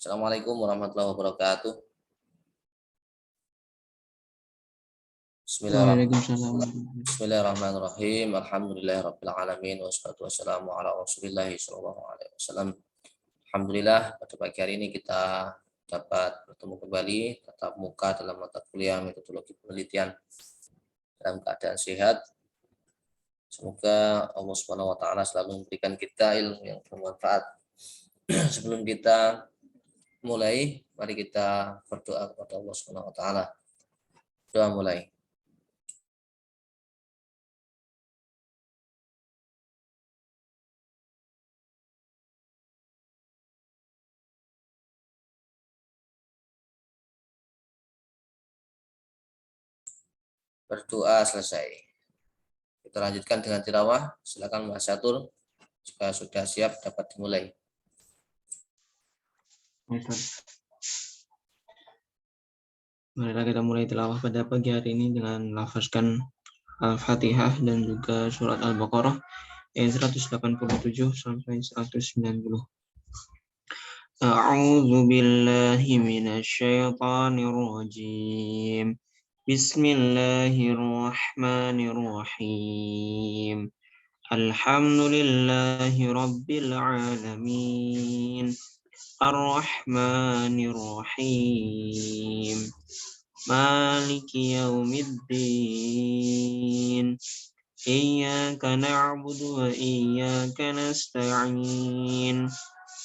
Assalamualaikum warahmatullahi wabarakatuh. Bismillahirrahmanirrahim. Alhamdulillahirabbil alamin wassalatu wassalamu ala Rasulillah sallallahu alaihi wasallam. Alhamdulillah pada pagi hari ini kita dapat bertemu kembali tatap muka dalam mata kuliah metodologi penelitian dalam keadaan sehat. Semoga Allah Subhanahu wa taala selalu memberikan kita ilmu yang bermanfaat. Sebelum kita mulai, mari kita berdoa kepada Allah Subhanahu wa taala. Doa mulai. Berdoa selesai. Kita lanjutkan dengan tilawah. Silakan Mas Syatur, jika sudah siap dapat dimulai. Marilah kita mulai tilawah pada pagi hari ini dengan melafazkan Al-Fatihah dan juga surat Al-Baqarah ayat 187 sampai 190. A'udzu billahi minasyaitonir rajim. Bismillahirrahmanirrahim. Alhamdulillahi rabbil alamin. Ar-Rahmanir-Rahim. Maliki yaumiddin. Iyyaka na'budu wa iyyaka nasta'in.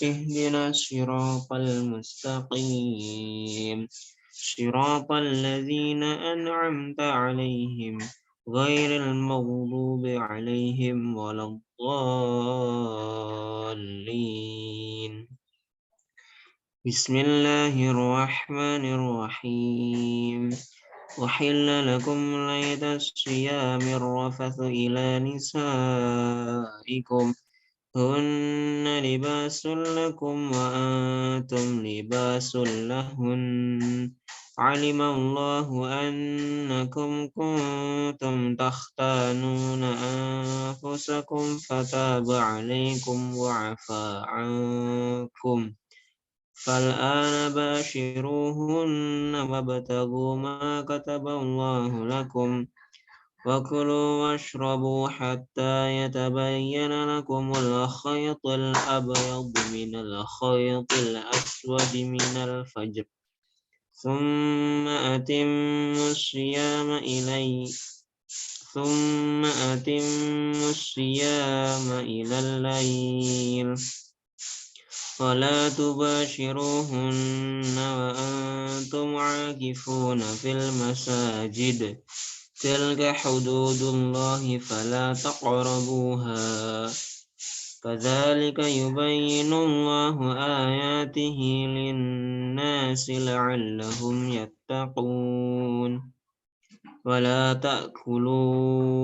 Ihdinas siratal mustaqim. Siratal ladzina an'amta 'alaihim ghairil maghdubi 'alaihim waladdallin. Bismillahirrahmanirrahim. Uhilla lakum laylatas siyamir rafathu ila nisaikum hunna libasul lakum wa antum libasul lahun. Alimallahu annakum kuntum takhtanuna anfusakum fataba 'alaikum wa 'afa 'ankum. فالآن باشروهن وابتغوا ما كتب الله لكم وكلوا واشربوا حتى يتبين لكم الخيط الأبيض من الخيط الأسود من الفجر ثم أتموا الصيام إلى الليل ولا تباشروهن وأنتم عاكفون في المساجد تلك حدود الله فلا تقربوها كذلك يبين الله آياته للناس لعلهم يتقون ولا تأكلوا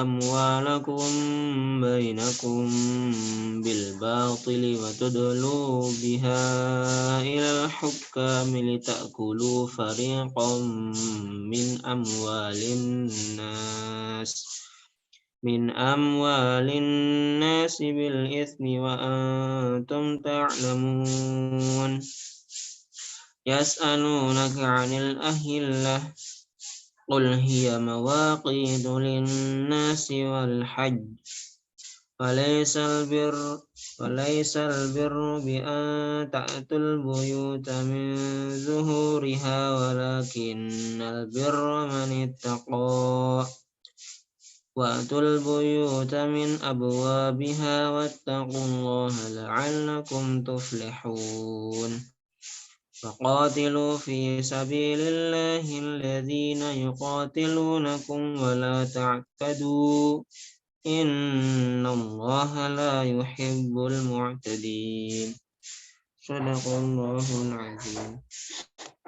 أموالكم بينكم بالباطل وتدلوا بها إلى الحكام لتأكلوا فريقا من أموال الناس بالإثم وأنتم تعلمون يسألونك عن الأهلة قل هي مواقيت للناس والحج وليس البر بأن تأتوا البيوت من ظهورها ولكن البر من اتقى وأتوا البيوت من أبوابها واتقوا الله لعلكم تفلحون فقاتلوا في سبيل الله الذين يقاتلونكم ولا تعتدوا إن الله لا يحب المعتدين. Shadaqallahul azim.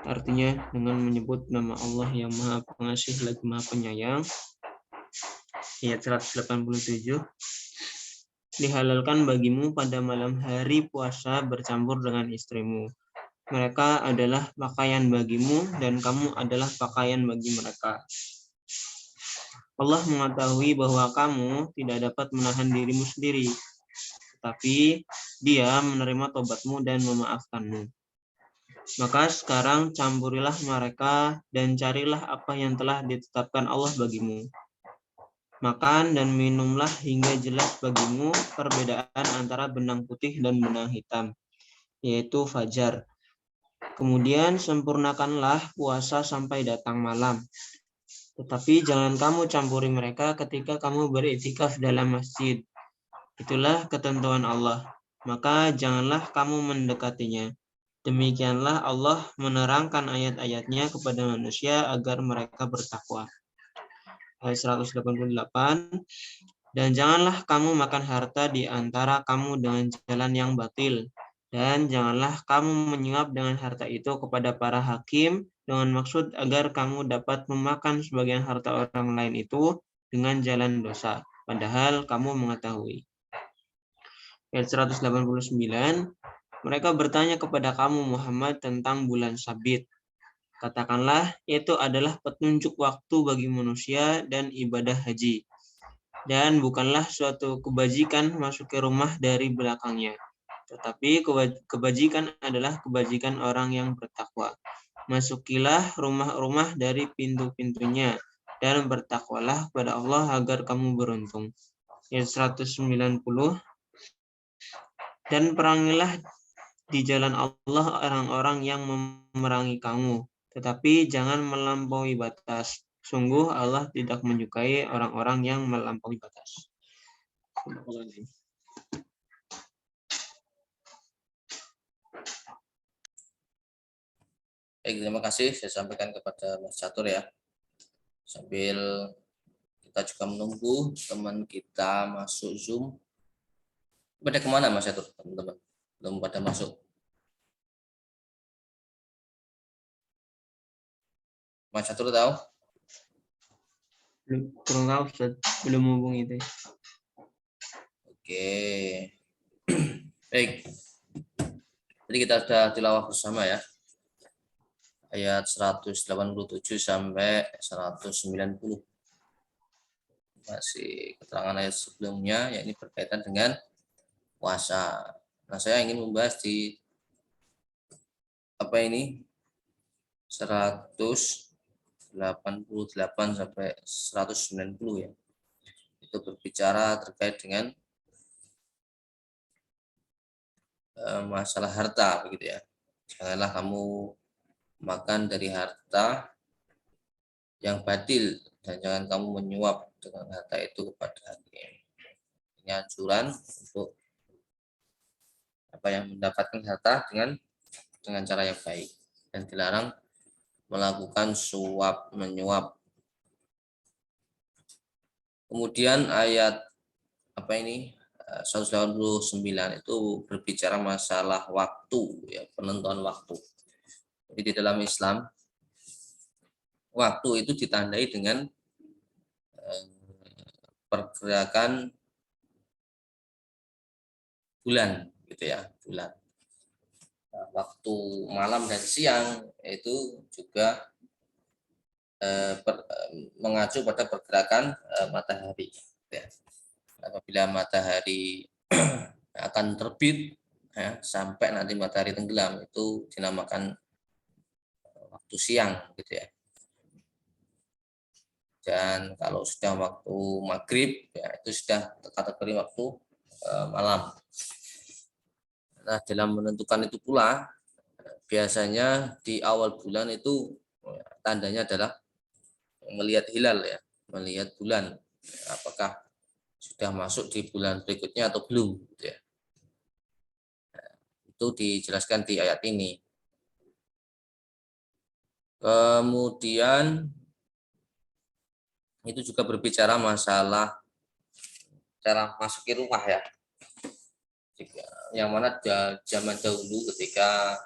Artinya dengan menyebut nama Allah yang Maha Pengasih lagi Maha Penyayang. Ayat 187. Dihalalkan bagimu pada malam hari puasa bercampur dengan istrimu. Mereka adalah pakaian bagimu dan kamu adalah pakaian bagi mereka. Allah mengetahui bahwa kamu tidak dapat menahan dirimu sendiri, tetapi Dia menerima tobatmu dan memaafkanmu. Maka sekarang campurilah mereka dan carilah apa yang telah ditetapkan Allah bagimu. Makan dan minumlah hingga jelas bagimu perbedaan antara benang putih dan benang hitam, yaitu fajar. Kemudian sempurnakanlah puasa sampai datang malam. Tetapi jangan kamu campuri mereka ketika kamu beriktikaf dalam masjid. Itulah ketentuan Allah. Maka janganlah kamu mendekatinya. Demikianlah Allah menerangkan ayat-ayatnya kepada manusia agar mereka bertakwa. Ayat 188. Dan janganlah kamu makan harta di antara kamu dengan jalan yang batil. Dan janganlah kamu menyuap dengan harta itu kepada para hakim dengan maksud agar kamu dapat memakan sebagian harta orang lain itu dengan jalan dosa. Padahal kamu mengetahui. Ayat 189. Mereka bertanya kepada kamu Muhammad tentang bulan Sabit. Katakanlah, itu adalah petunjuk waktu bagi manusia dan ibadah haji. Dan bukanlah suatu kebajikan masuk ke rumah dari belakangnya. Tetapi kebajikan adalah kebajikan orang yang bertakwa. Masukilah rumah-rumah dari pintu-pintunya dan bertakwalah kepada Allah agar kamu beruntung. Ayat 190. Dan perangilah di jalan Allah orang-orang yang memerangi kamu. Tetapi jangan melampaui batas. Sungguh Allah tidak menyukai orang-orang yang melampaui batas. Baik, terima kasih saya sampaikan kepada Mas Catur ya. Sambil kita juga menunggu teman kita masuk Zoom. Pada kemana Mas Catur, teman-teman? Belum pada masuk. Mas Catur tahu? Kurang tahu, Ustaz. Belum hubungi itu. Oke. Baik. Jadi kita sudah tilawah bersama ya. Ayat 187 sampai 190. Masih keterangan ayat sebelumnya, yakni berkaitan dengan puasa. Nah, saya ingin membahas di apa ini 188 sampai 190 ya. Itu berbicara terkait dengan masalah harta begitu ya. Janganlah kamu makan dari harta yang batil dan jangan kamu menyuap dengan harta itu kepada hakim. Ini anjuran untuk apa yang mendapatkan harta dengan cara yang baik dan dilarang melakukan suap menyuap. Kemudian ayat apa ini 189 itu berbicara masalah waktu ya, penentuan waktu. Jadi di dalam Islam waktu itu ditandai dengan pergerakan bulan gitu ya, bulan. Nah, waktu malam dan siang itu juga mengacu pada pergerakan matahari. Ya. Apabila matahari akan terbit ya, sampai nanti matahari tenggelam itu dinamakan waktu siang gitu ya. Dan kalau sudah waktu maghrib ya itu sudah kategori waktu malam. Nah, dalam menentukan itu pula biasanya di awal bulan itu tandanya adalah melihat hilal ya, melihat bulan apakah sudah masuk di bulan berikutnya atau belum gitu ya. Itu dijelaskan di ayat ini. Kemudian itu juga berbicara masalah cara masuki rumah ya. Yang mana zaman dahulu ketika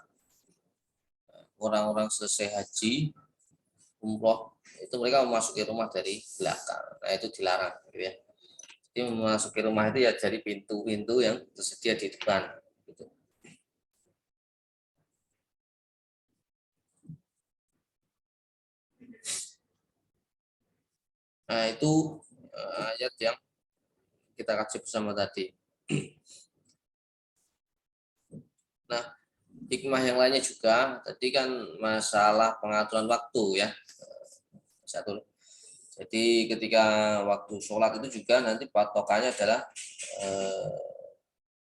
orang-orang selesai haji, umroh, itu mereka memasuki rumah dari belakang. Nah itu dilarang gitu ya. Jadi memasuki rumah itu ya dari pintu-pintu yang tersedia di depan. Gitu. Nah itu ayat yang kita kaji bersama tadi. Nah, hikmah yang lainnya juga, tadi kan masalah pengaturan waktu ya. Satu. Jadi ketika waktu sholat itu juga nanti patokannya adalah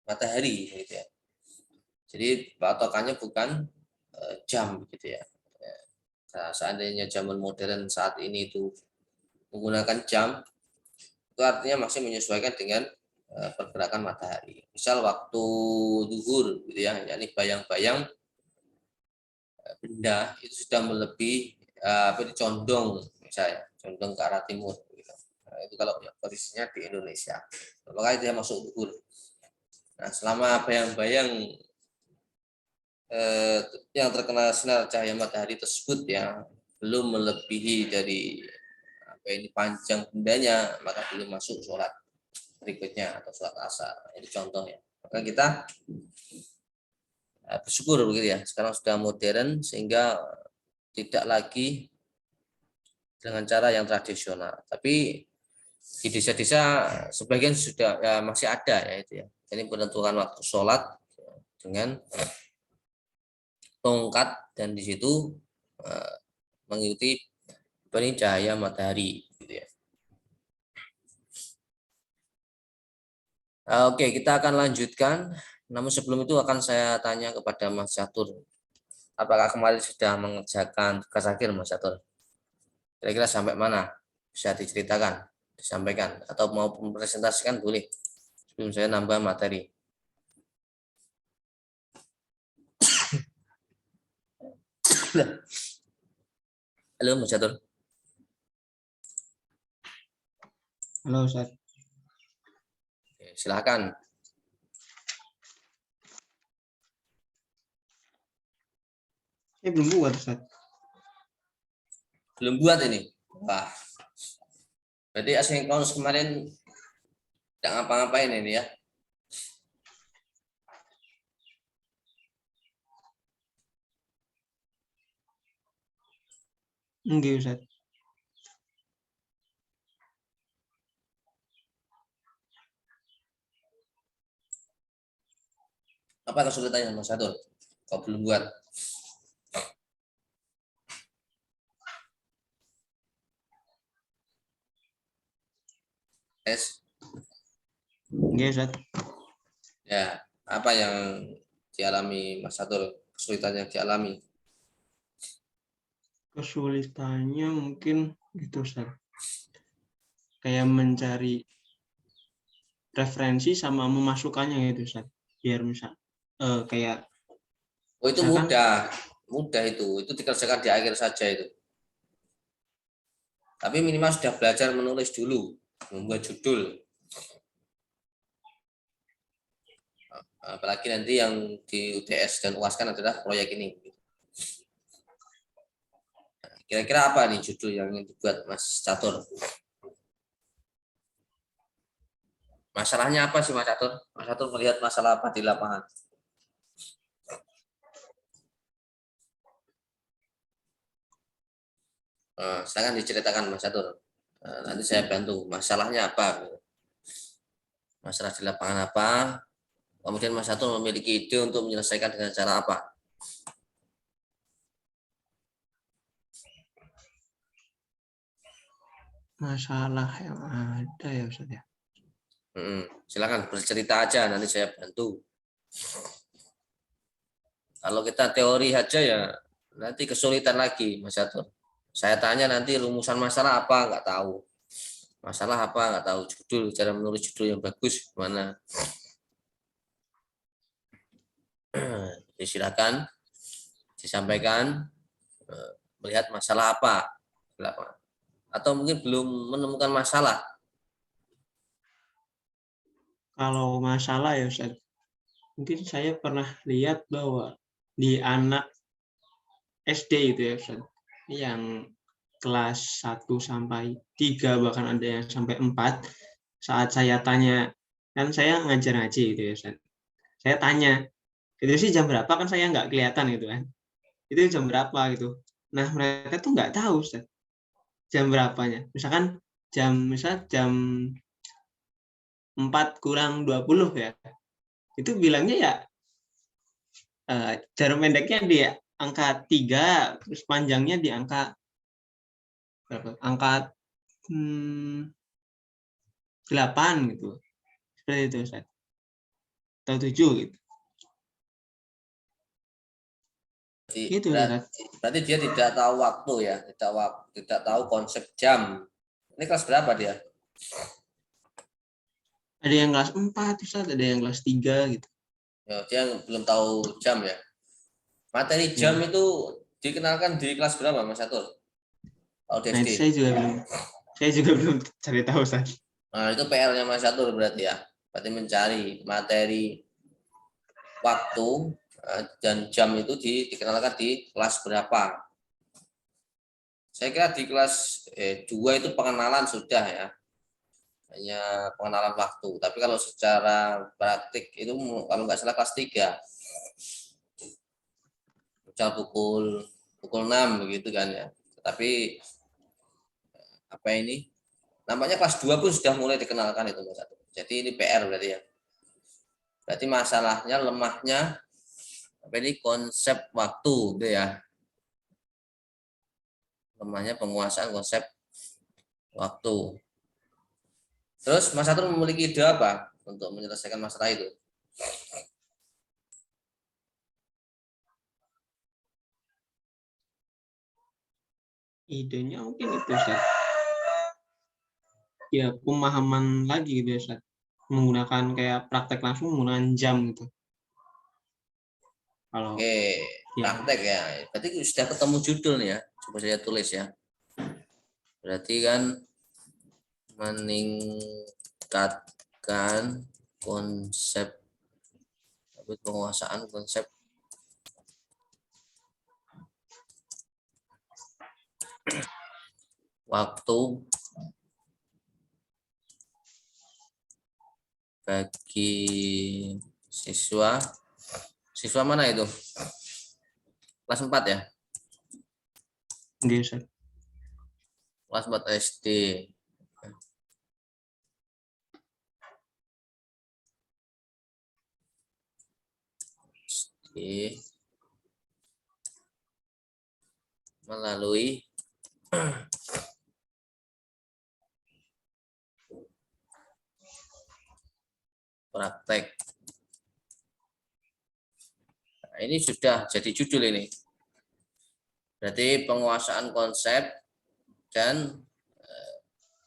matahari gitu ya. Jadi patokannya bukan jam gitu ya. Nah, seandainya zaman modern saat ini itu menggunakan jam, itu artinya masih menyesuaikan dengan pergerakan matahari. Misal waktu zuhur gitu ya, yakni bayang-bayang benda itu sudah melebihi condong misalnya, condong ke arah timur gitu. Nah, itu kalau posisinya di Indonesia. Maka itu masuk zuhur. Nah, selama bayang-bayang yang terkena sinar cahaya matahari tersebut ya belum melebihi dari apa ini panjang bendanya, maka belum masuk sholat berikutnya atau sholat asar. Ini contoh ya. Maka kita bersyukur begitu ya. Sekarang sudah modern sehingga tidak lagi dengan cara yang tradisional. Tapi di desa-desa sebagian sudah ya, masih ada ya itu ya. Jadi penentuan waktu sholat dengan tongkat dan di situ mengikuti cahaya matahari gitu ya. Oke, kita akan lanjutkan. Namun sebelum itu akan saya tanya kepada Mas Catur. Apakah kemarin sudah mengerjakan tugas akhir Mas Catur? Kira-kira sampai mana? Bisa diceritakan, disampaikan, atau mau mempresentasikan boleh. Sebelum saya nambah materi. Halo Mas Catur. Halo Ustaz. Silakan. Belum buat Ustaz. Belum buat ini. Wah. Berarti asinkronus kemarin tidak ngapa-ngapain ini ya. Enggak Ustaz. Apa kesulitannya Mas Catur? Kok belum buat? Tes. Enggak Ustaz. Ya, apa yang dialami Mas Catur? Kesulitan yang dialami? Kesulitannya mungkin gitu Ustaz. Kayak mencari referensi sama memasukkannya gitu Ustaz. Biar misal kayak Oh itu misalkan mudah itu dikerjakan di akhir saja itu. Tapi minimal sudah belajar menulis dulu, membuat judul. Apalagi nanti yang di UTS dan UAS kan adalah proyek ini. Kira-kira apa nih judul yang ingin dibuat Mas Catur? Masalahnya apa sih Mas Catur? Mas Catur melihat masalah apa di lapangan? Silakan diceritakan Mas Catur. Nanti saya bantu. Masalahnya apa? Masalah di lapangan apa? Kemudian Mas Catur memiliki ide untuk menyelesaikan dengan cara apa? masalah yang ada ya Ustaz ya. Silakan bercerita aja, nanti saya bantu. Kalau kita teori aja ya nanti kesulitan lagi Mas Catur. Saya tanya nanti rumusan masalah apa nggak tahu. Masalah apa nggak tahu, judul, cara menulis judul yang bagus gimana. Jadi silakan disampaikan melihat masalah apa atau mungkin belum menemukan masalah. Kalau masalah ya Ustaz, mungkin saya pernah lihat bahwa di anak SD itu ya Ustaz, yang kelas 1 sampai 3 bahkan ada yang sampai 4, saat saya tanya, kan saya ngajar ngaji gitu ya Ustaz. Saya tanya, itu sih jam berapa, kan saya nggak kelihatan gitu kan. Itu jam berapa gitu. Nah, mereka tuh nggak tahu Ustaz, jam berapanya. Misalkan jam 4 kurang 20 ya. Itu bilangnya ya jarum pendeknya di angka 3, terus panjangnya di angka berapa? Angka 8 gitu. Seperti itu, Ustaz. Atau 7 gitu. Gitu, Ustaz. Berarti dia tidak tahu waktu ya, tidak tahu konsep jam. Ini kelas berapa dia? Ada yang kelas 4, Ustaz, ada yang kelas 3 gitu. Ya, dia belum tahu jam ya. Materi jam itu dikenalkan di kelas berapa, Mas Atur? Kalau Nah, SD. saya juga belum cari tahu, Ustaz. Nah, itu PR-nya Mas Atur berarti ya. Berarti mencari materi waktu dan jam itu dikenalkan di kelas berapa. Saya kira di kelas 2 itu pengenalan sudah ya. Hanya pengenalan waktu. Tapi kalau secara praktik itu kalau nggak salah kelas 3. Misal pukul 6 begitu kan ya. Tapi apa ini? Nampaknya kelas 2 pun sudah mulai dikenalkan itu Mas. Jadi ini PR berarti ya. Berarti masalahnya lemahnya apa ini konsep waktu gitu ya. Lemahnya penguasaan konsep waktu. Terus Mas Atur memiliki ide apa untuk menyelesaikan masalah itu? Idenya mungkin itu, Ustaz. Ya, pemahaman lagi gitu, Ustaz. Menggunakan kayak praktek langsung menggunakan jam gitu. Kalau praktek ya. Berarti sudah ketemu judul nih ya. Coba saya tulis ya. Berarti kan meningkatkan konsep penguasaan konsep waktu bagi siswa mana itu? Kelas 4 ya? Iya, Kelas 4 SD. Melalui praktek. Nah, ini sudah jadi judul ini. Berarti penguasaan konsep dan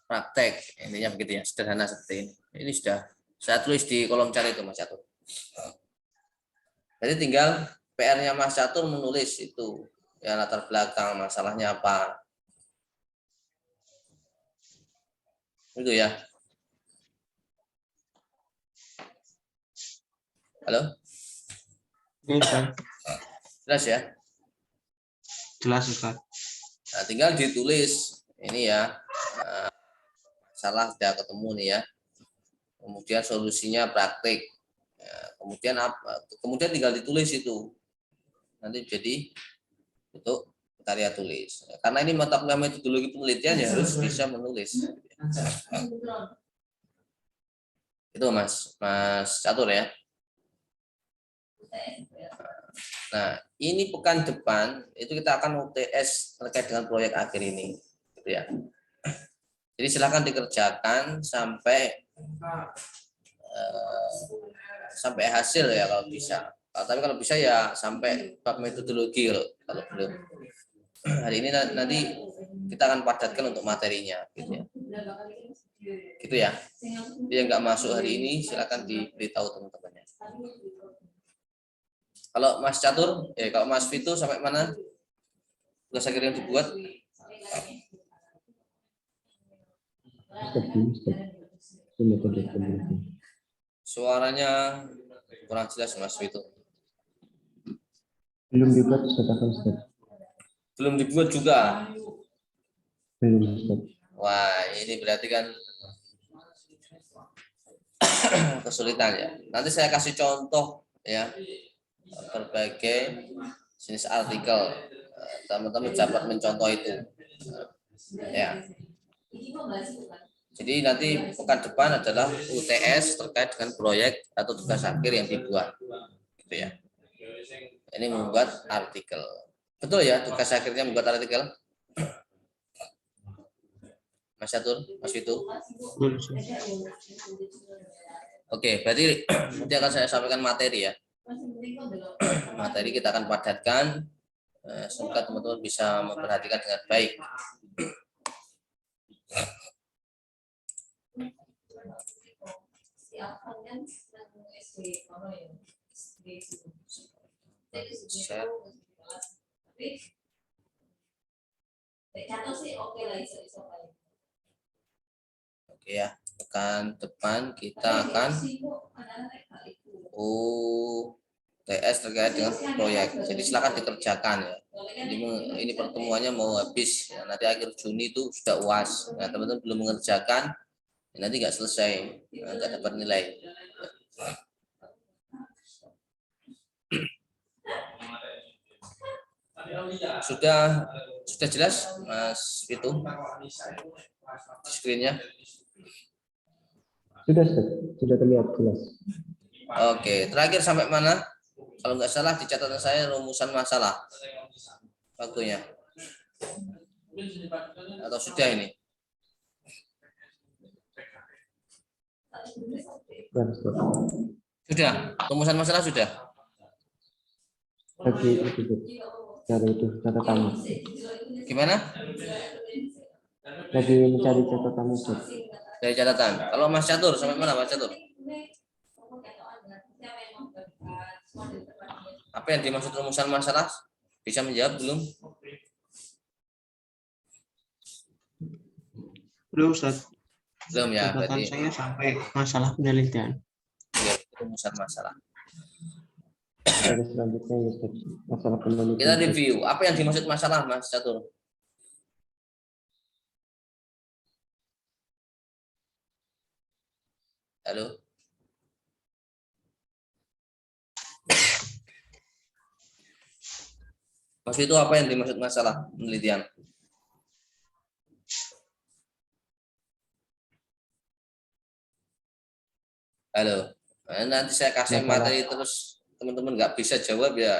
praktek. Intinya begitu ya, sederhana seperti ini. Ini sudah saya tulis di kolom chat itu Mas Catur. Jadi tinggal PR-nya Mas Catur menulis itu ya latar belakang masalahnya apa. Itu ya. Halo? Jelas ya? Jelas, Ustaz. Nah, tinggal ditulis ini ya. Masalah sudah ketemu nih ya. Kemudian solusinya praktik. Ya, kemudian tinggal ditulis itu. Nanti jadi untuk karya tulis. Karena ini mata kuliah metodologi penelitian ya harus bisa menulis. Itu Mas Catur ya. Nah, ini pekan depan itu kita akan UTS terkait dengan proyek akhir ini, gitu ya. Jadi silakan dikerjakan sampai hasil ya kalau bisa. Tapi kalau bisa ya sampai bab metodologi kalau belum. Hari ini nanti kita akan padatkan untuk materinya, gitu ya. Gitu ya. Dia nggak masuk hari ini silakan diberitahu teman-temannya. Kalau Mas Catur, kalau Mas Vito sampai mana? Tugas akhir yang dibuat? Suaranya kurang jelas Mas Vito. Belum dibuat, Ustaz. Belum dibuat juga? Belum, Ustaz. Wah, ini berarti kan kesulitan ya. Nanti saya kasih contoh ya berbagai jenis artikel. Teman-teman dapat mencontoh itu. Ya. Jadi nanti pekan depan adalah UTS terkait dengan proyek atau tugas akhir yang dibuat. Gitu ya. Ini membuat artikel. Betul ya, tugas akhirnya membuat artikel. Mas Catur, Mas Witu. Oke, berarti nanti akan saya sampaikan materi ya. Materi kita akan padatkan. Semoga teman-teman bisa memperhatikan dengan baik. Share. Oke ya, pekan depan kita akan UTS terkait dengan proyek. Jadi silakan dikerjakan ya. Ini pertemuannya mau habis ya, nanti akhir Juni itu sudah UAS. Nah, teman-teman belum mengerjakan, ya, nanti nggak selesai, nggak dapat nilai. Sudah jelas, Mas itu screen-nya? Sudah terlihat jelas. Oke, terakhir sampai mana? Kalau nggak salah di catatan saya rumusan masalah waktunya. Atau sudah ini? Sudah, rumusan masalah sudah. Lagi cari itu catatannya. Gimana? Lagi mencari catatannya. Dari catatan. Kalau Mas Catur sampai mana Mas Catur? Apa yang dimaksud rumusan masalah? Bisa menjawab belum? Belum, Ustaz. Belum ya, Catatan berarti saya sampai masalah penelitian. ya, rumusan masalah. Dari selanjutnya Ustaz, masalah penelitian. Kita review. Apa yang dimaksud masalah Mas Catur? Halo? Mas itu apa yang dimaksud masalah penelitian? Halo? Nah, nanti saya kasih materi terus teman-teman nggak bisa jawab ya.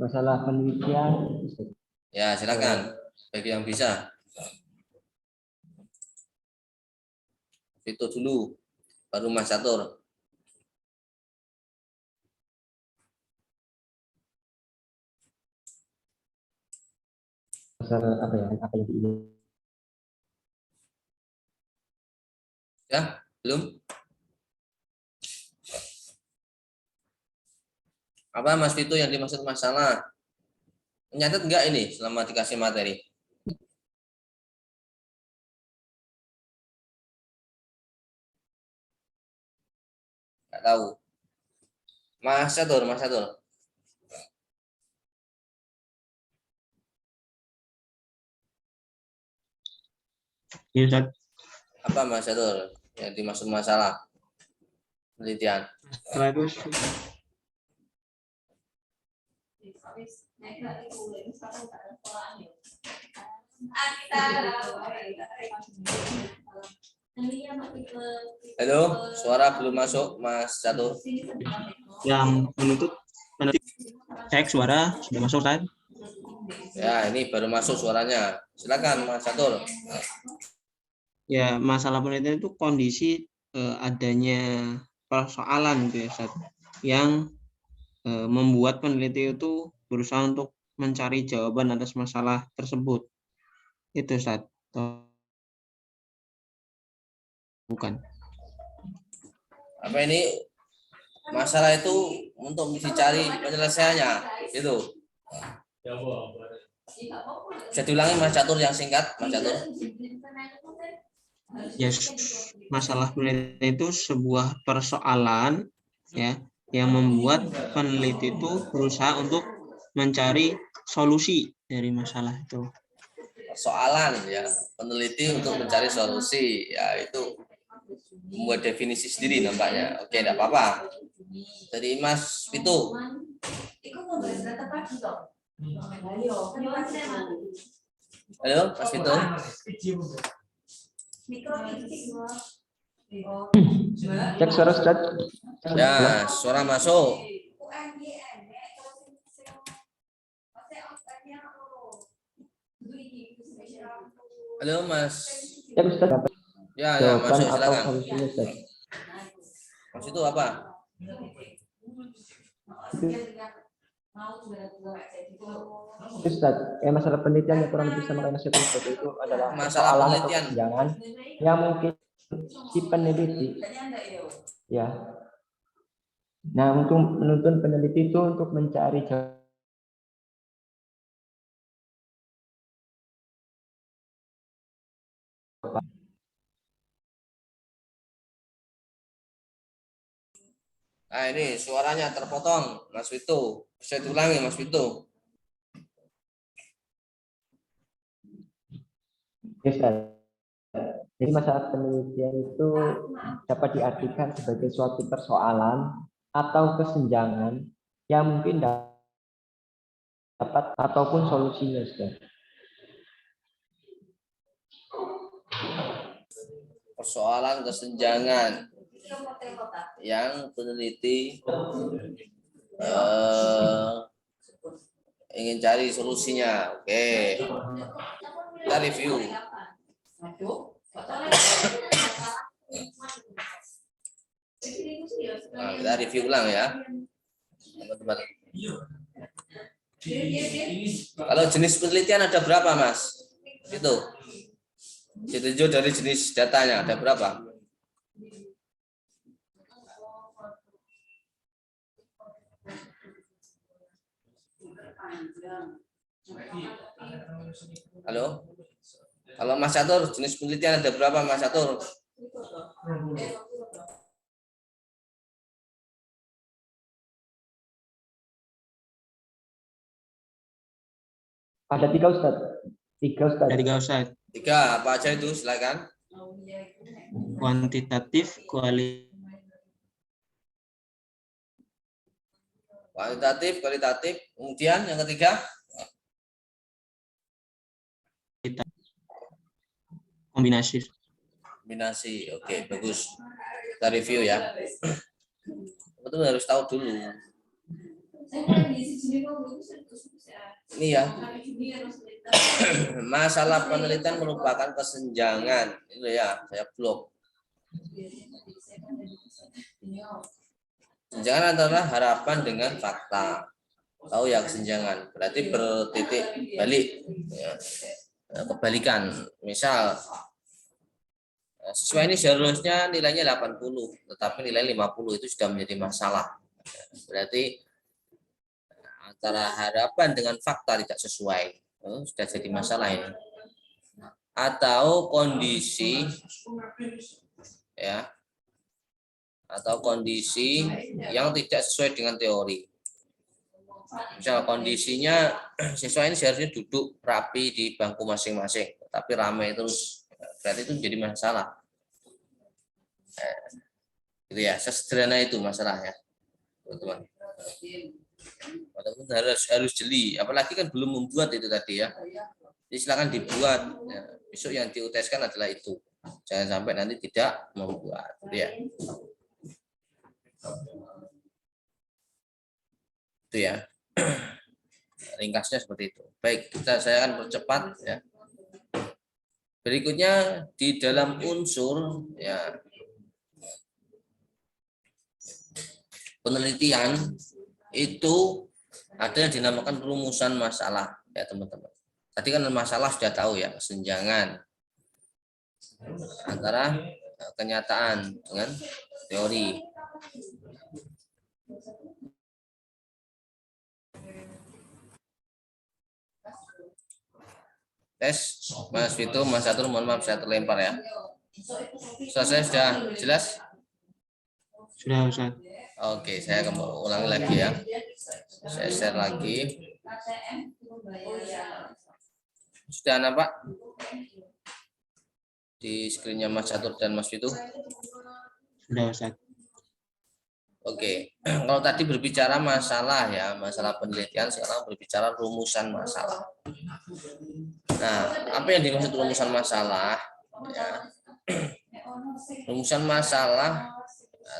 Masalah penelitian. Ya silakan bagi yang bisa. Itu dulu, baru Mas Catur. Masalah apa ya? Apa yang ini? Ya, belum? Apa Mas Vito yang dimaksud masalah? Nyatet enggak ini selama dikasih materi? Enggak tahu. Mas Catur, Mas Catur. Ya, Ustaz. Apa Mas Catur yang dimaksud masalah penelitian? Setelah itu Halo, suara belum masuk Mas Catur. yang menuntut cek suara sudah masuk kan? Ya, ini baru masuk suaranya. Silakan Mas Catur. Ya, masalah penelitian itu kondisi adanya persoalan gitu ya, Ustaz, yang membuat peneliti itu berusaha untuk mencari jawaban atas masalah tersebut. Itu, Ustaz. Bukan. Apa ini masalah itu untuk dicari penyelesaiannya itu. Bisa diulangi Mas Catur yang singkat, Mas Catur. Ya, masalah penelitian itu sebuah persoalan ya yang membuat peneliti itu berusaha untuk mencari solusi dari masalah itu. Persoalan ya, peneliti untuk mencari solusi ya, itu membuat definisi sendiri nampaknya. Oke, enggak apa-apa. Dari Mas Vito. Halo, Mas Vito. Cek suara Ustaz. Ya, suara masuk. Halo Mas. Ya Ustaz, Ya, jawaban masuk atau silakan. solusinya Ustaz. Mas itu apa? Ustaz, masalah penelitian yang kurang lebih sama kayak Mas Ustaz itu adalah Masalah persoalan atau penelitian. kesenjangan yang mungkin si peneliti ya. Nah, untuk menuntun peneliti itu untuk mencari jawaban. Nah, ini suaranya terpotong, Mas Vito. Bisa diulangi, Mas Vito. Ya, Ustaz. Jadi masalah penelitian itu dapat diartikan sebagai suatu persoalan atau kesenjangan yang mungkin dapat ataupun solusinya, Ustaz. Persoalan kesenjangan yang peneliti ingin cari solusinya. Oke. Kita review. Nah, kita review ulang ya, teman-teman. Kalau jenis penelitian ada berapa, Mas? Itu. Ditunjuk dari jenis datanya ada berapa? Halo? Kalau Mas Catur, jenis penelitian ada berapa, Mas Catur? Ada 3 Ustaz. 3 Ustaz. Ada 3 Ustaz. 3, apa aja itu? Silakan. Kuantitatif, Kuantitatif, kualitatif. Kemudian yang ketiga? kombinasi. Kombinasi. Oke, bagus. Kita review ya. Itu harus tahu dulu. Ini ya. Masalah penelitian merupakan kesenjangan. Itu ya, saya blok. Kesenjangan adalah harapan dengan fakta. Tahu ya kesenjangan. Berarti bertitik balik. Ya. Kebalikan. Misal siswa ini seharusnya nilainya 80, tetapi nilai 50 itu sudah menjadi masalah. Berarti antara harapan dengan fakta tidak sesuai, sudah jadi masalah ini. Atau kondisi, ya, atau kondisi yang tidak sesuai dengan teori. Misal kondisinya siswa ini seharusnya duduk rapi di bangku masing-masing, tapi ramai terus, berarti itu menjadi masalah. Gitu ya, sesederhana itu masalahnya, teman-teman. Harus jeli, apalagi kan belum membuat itu tadi ya. Jadi silakan dibuat. Ya, besok yang diuteskan adalah itu. Jangan sampai nanti tidak membuat. Ya. Itu ya. Ringkasnya seperti itu. Baik, saya akan percepat ya. Berikutnya di dalam unsur ya penelitian itu ada yang dinamakan rumusan masalah ya teman-teman. Tadi kan masalah sudah tahu ya, kesenjangan antara kenyataan dengan teori. Tes, Mas Vito, Mas Catur, mohon maaf saya terlempar ya. Selesai, sudah jelas? Sudah Ustaz. Oke, saya akan ulangi lagi ya. Saya share lagi. Sudah nampak di screen-nya Mas Catur dan Mas Vito? Sudah Ustaz. Oke, kalau tadi berbicara masalah ya, masalah penelitian, sekarang berbicara rumusan masalah. Nah, apa yang dimaksud rumusan masalah? Ya. Rumusan masalah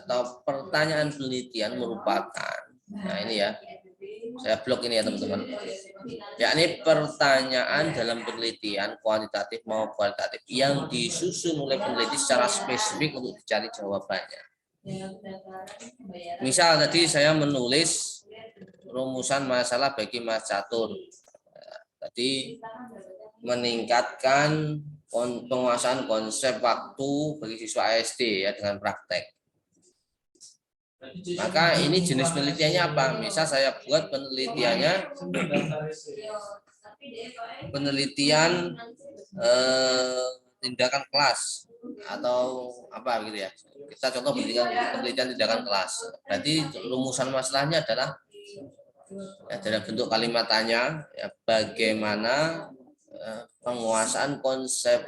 atau pertanyaan penelitian merupakan, nah ini ya, Saya blok ini ya teman-teman. Yakni pertanyaan dalam penelitian kuantitatif maupun kualitatif yang disusun oleh peneliti secara spesifik untuk dicari jawabannya. Misal tadi saya menulis rumusan masalah bagi Mas Catur. Tadi meningkatkan penguasaan konsep waktu bagi siswa SD ya dengan praktek. Maka ini jenis penelitiannya apa? Misal saya buat penelitiannya penelitian tindakan kelas atau apa gitu ya. Kita contoh penelitian tindakan kelas. Berarti rumusan masalahnya adalah ya, dalam bentuk kalimat tanya ya, bagaimana penguasaan konsep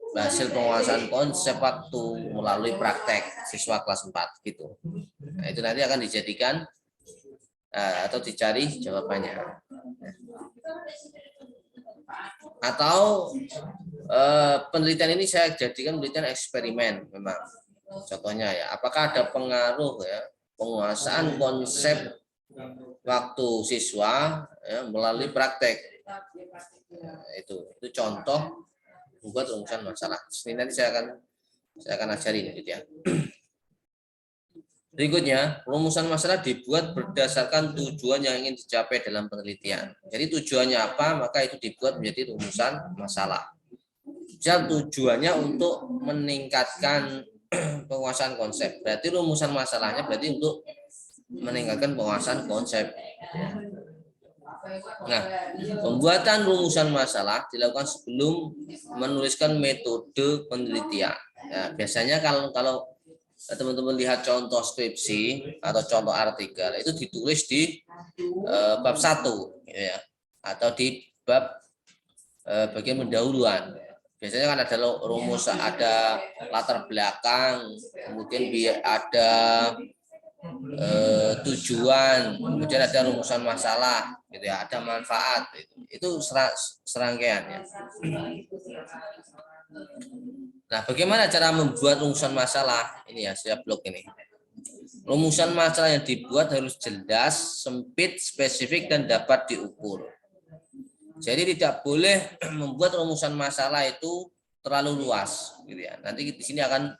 hasil penguasaan konsep waktu melalui praktek siswa kelas 4 gitu. Nah, itu nanti akan dijadikan atau dicari jawabannya. Atau penelitian ini saya jadikan penelitian eksperimen memang. Contohnya ya, apakah ada pengaruh ya penguasaan konsep waktu siswa ya, melalui praktek. Nah, itu contoh membuat rumusan masalah. Ini nanti saya akan ajari gitu ya. Berikutnya, rumusan masalah dibuat berdasarkan tujuan yang ingin dicapai dalam penelitian. Jadi tujuannya apa, maka itu dibuat menjadi rumusan masalah. Jadi tujuannya untuk meningkatkan penguasaan konsep. Berarti rumusan masalahnya berarti untuk meningkatkan penguasaan konsep. Nah, pembuatan rumusan masalah dilakukan sebelum menuliskan metode penelitian. Nah, biasanya kalau teman-teman lihat contoh skripsi atau contoh artikel itu ditulis di bab 1 ya, atau di bab bagian pendahuluan. Biasanya kan ada rumus, ada latar belakang, kemudian ada tujuan, kemudian ada rumusan masalah, gitu ya, ada manfaat, itu serangkaian ya. Nah, bagaimana cara membuat rumusan masalah? Ini ya, saya blok ini. Rumusan masalah yang dibuat harus jelas, sempit, spesifik, dan dapat diukur. Jadi tidak boleh membuat rumusan masalah itu terlalu luas, gitu ya. Nanti di sini akan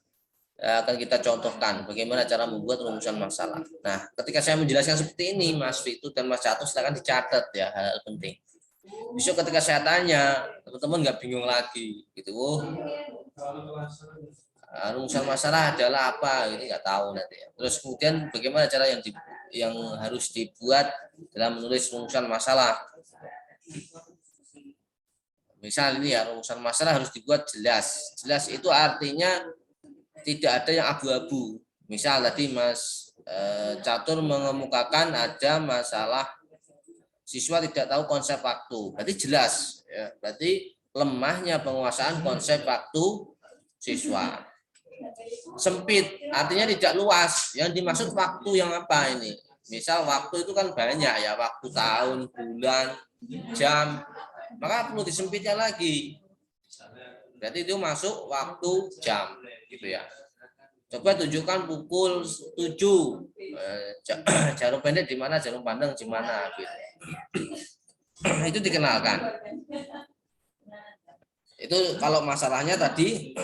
kita contohkan bagaimana cara membuat rumusan masalah. Nah, ketika saya menjelaskan seperti ini, Mas Fitu dan Mas Catur silakan dicatat ya hal-hal penting. Besok ketika saya tanya, teman-teman nggak bingung lagi, gitu. Rumusan masalah adalah apa? Ini nggak tahu nanti. Terus kemudian bagaimana cara yang harus dibuat dalam menulis rumusan masalah. Misal ini ya, rumusan masalah harus dibuat jelas. Jelas itu artinya tidak ada yang abu-abu. Misal tadi Mas Catur mengemukakan ada masalah siswa tidak tahu konsep waktu. Berarti jelas ya. Berarti lemahnya penguasaan konsep waktu siswa. Sempit artinya tidak luas. Yang dimaksud waktu yang apa ini? Misal waktu itu kan banyak ya, waktu tahun, bulan, jam. Maka perlu disempitnya lagi. Berarti itu masuk waktu jam, gitu ya. Coba tunjukkan pukul 7. Jarum pendek di mana, jarum pandang di mana, gitu. Itu dikenalkan. Itu kalau masalahnya tadi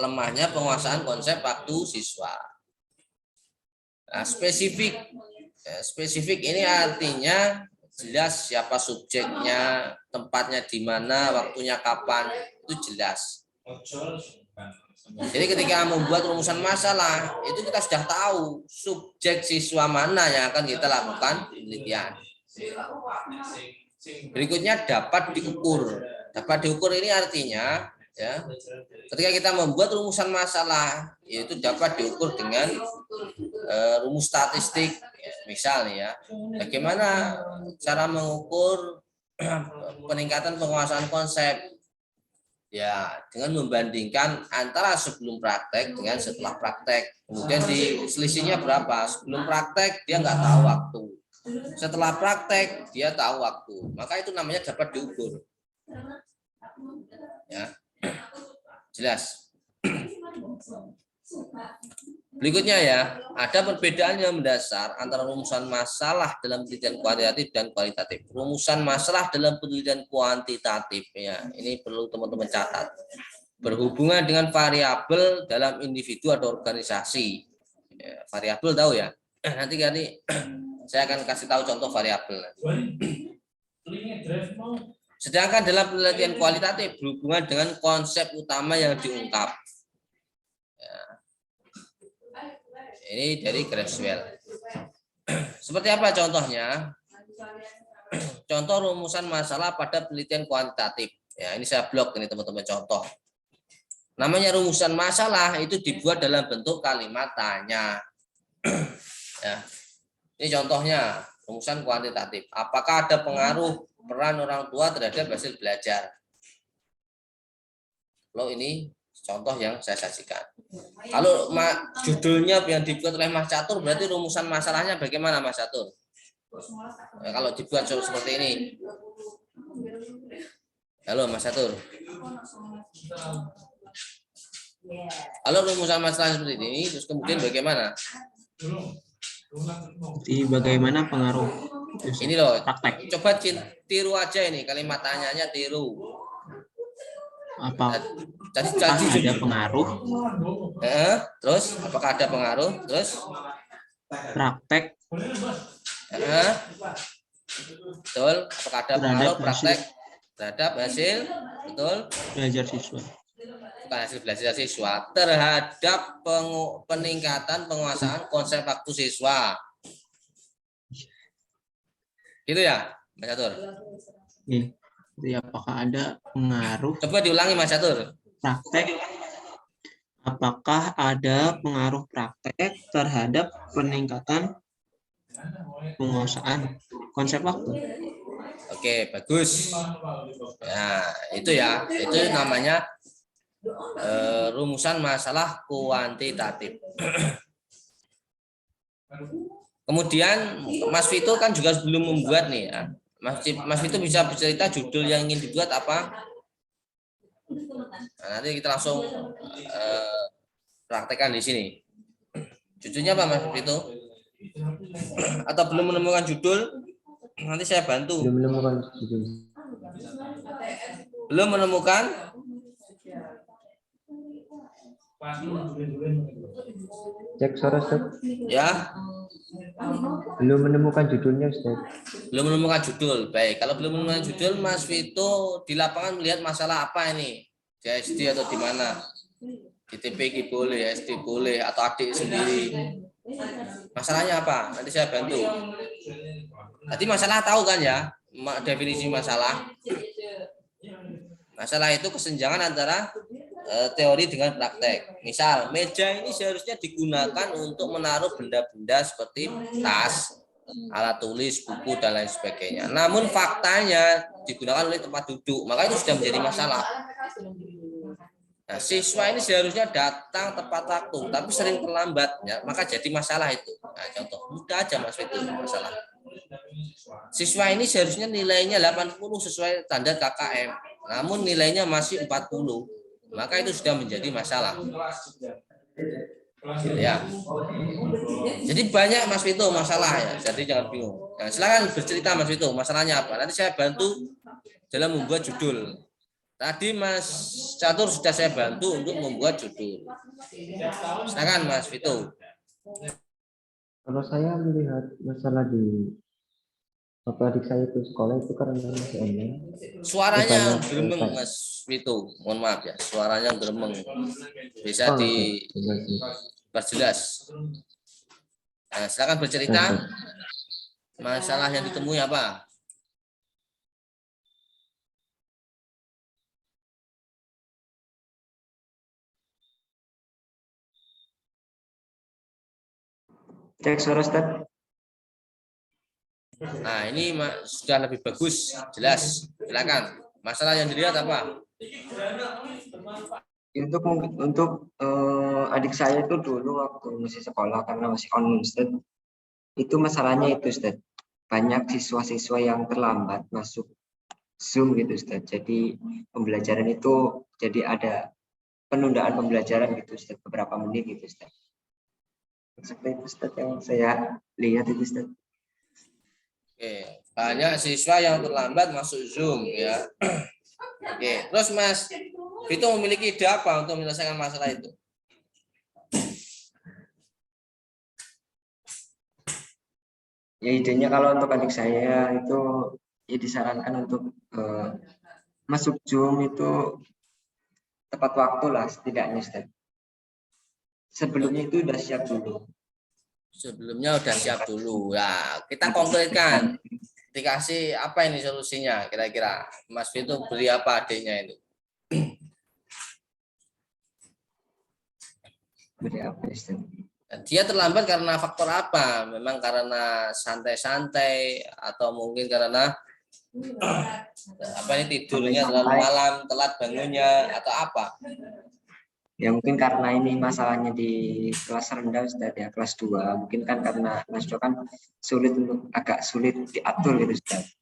lemahnya penguasaan konsep waktu siswa. Nah, spesifik ini artinya jelas siapa subjeknya, tempatnya di mana, waktunya kapan, itu jelas. Jadi ketika membuat rumusan masalah, itu kita sudah tahu subjek siswa mana yang akan kita lakukan penelitian. Berikutnya dapat diukur. Dapat diukur ini artinya ya, ketika kita membuat rumusan masalah, yaitu dapat diukur dengan rumus statistik. Misal ya, bagaimana cara mengukur peningkatan penguasaan konsep? Ya, dengan membandingkan antara sebelum praktek dengan setelah praktek. Kemudian selisihnya berapa? Sebelum praktek dia nggak tahu waktu. Setelah praktek dia tahu waktu. Maka itu namanya dapat diukur. Ya, jelas. Berikutnya ya, ada perbedaan yang mendasar antara rumusan masalah dalam penelitian kuantitatif dan kualitatif. Rumusan masalah dalam penelitian kuantitatif ya, ini perlu teman-teman catat. Berhubungan dengan variabel dalam individu atau organisasi. Ya, variabel tahu ya? Nanti saya akan kasih tahu contoh variabel. Sedangkan dalam penelitian kualitatif berhubungan dengan konsep utama yang diungkap. Ini dari Creswell. Seperti apa contohnya? Contoh rumusan masalah pada penelitian kuantitatif. Ya, ini saya blok ini teman-teman contoh. Namanya rumusan masalah itu dibuat dalam bentuk kalimat tanya. Ya. Ini contohnya rumusan kuantitatif. Apakah ada pengaruh peran orang tua terhadap hasil belajar? Kalau ini contoh yang saya sajikan. Kalau judulnya yang dibuat oleh Mas Catur, berarti rumusan masalahnya bagaimana Mas Catur? Ya, kalau dibuat seperti ini. Halo Mas Catur. Kalau rumusan masalah seperti ini, terus kemudian bagaimana? Jadi bagaimana pengaruh? Ini loh, praktek. Coba tiru aja ini kalimat tanyanya tiru. Jadi ada pengaruh? Terus apakah ada pengaruh? Terus praktek? Betul. Apakah ada pengaruh praktek terhadap hasil? Betul. Belajar siswa. Bukan hasil belajar siswa terhadap peningkatan penguasaan konsep waktu siswa. Gitu ya, Mas Catur? Iya. Jadi apakah ada pengaruh? Coba diulangi Mas Catur. Praktek. Apakah ada pengaruh praktek terhadap peningkatan penguasaan konsep waktu? Oke, bagus. Nah, itu ya, itu namanya rumusan masalah kuantitatif. Kemudian Mas Vito kan juga belum membuat nih ya. Mas Vito bisa bercerita judul yang ingin dibuat apa? Nah, nanti kita langsung praktekkan di sini. Judulnya apa Mas Vito? Atau belum menemukan judul? Nanti saya bantu. Belum menemukan judul. Belum menemukan? Cek suara Ustaz. Ya. Belum menemukan judulnya Ustaz. Belum menemukan judul. Baik, kalau belum menemukan judul, Mas Vito di lapangan melihat masalah apa ini? Di SD atau di mana? Di TPG boleh, SD boleh, atau adik sendiri. Masalahnya apa? Nanti saya bantu. Tadi masalah tahu kan ya? Definisi masalah. Masalah itu kesenjangan antara teori dengan praktek. Misal, meja ini seharusnya digunakan untuk menaruh benda-benda seperti tas, alat tulis, buku, dan lain sebagainya. Namun faktanya digunakan oleh tempat duduk, maka itu sudah menjadi masalah. Nah, siswa ini seharusnya datang tepat waktu, tapi sering terlambat, ya, maka jadi masalah itu. Nah, contoh mudah aja Mas itu masalah. Siswa ini seharusnya nilainya 80 sesuai standar KKM, namun nilainya masih 40, maka itu sudah menjadi masalah. Ya. Jadi banyak Mas Vito masalah ya, jadi jangan bingung. Nah, silakan bercerita Mas Vito, masalahnya apa? Nanti saya bantu dalam membuat judul. Tadi Mas Catur sudah saya bantu untuk membuat judul. Silakan Mas Vito. Kalau saya melihat masalah di waktu adik saya itu sekolah itu karena masih online. Suaranya geremeng Mas Vito, mohon maaf ya, suaranya geremeng. Bisa diperjelas. Nah, silakan bercerita. Masalah yang ditemui apa? Cek suara Ustaz. Nah, ini sudah lebih bagus, jelas. Silakan. Masalah yang dilihat apa? Untuk adik saya itu dulu waktu masih sekolah karena masih online Ustaz, itu masalahnya itu Ustaz, banyak siswa-siswa yang terlambat masuk Zoom gitu Ustaz. Jadi pembelajaran itu jadi ada penundaan pembelajaran gitu Ustaz, beberapa menit gitu Ustaz. Seperti itu Ustaz yang saya lihat itu Ustaz. Oke, banyak siswa yang terlambat masuk Zoom ya. Oke, terus Mas Vito memiliki ide apa untuk menyelesaikan masalah itu? Ya idenya kalau untuk adik saya itu ya disarankan untuk masuk Zoom itu tepat waktu lah setidaknya Ustaz. Sebelumnya itu udah siap dulu. Sebelumnya udah siap dulu. Ya, kita konkretkan. Dikasih apa ini solusinya kira-kira? Mas Vito beri apa adiknya itu? Beri apa Ustaz? Dia terlambat karena faktor apa? Memang karena santai-santai atau mungkin karena apa ini tidurnya terlalu malam, telat bangunnya atau apa? Ya mungkin karena ini masalahnya di kelas rendah Ustaz ya, kelas 2. Mungkin kan karena kelas 2 kan agak sulit diatur gitu Ustaz.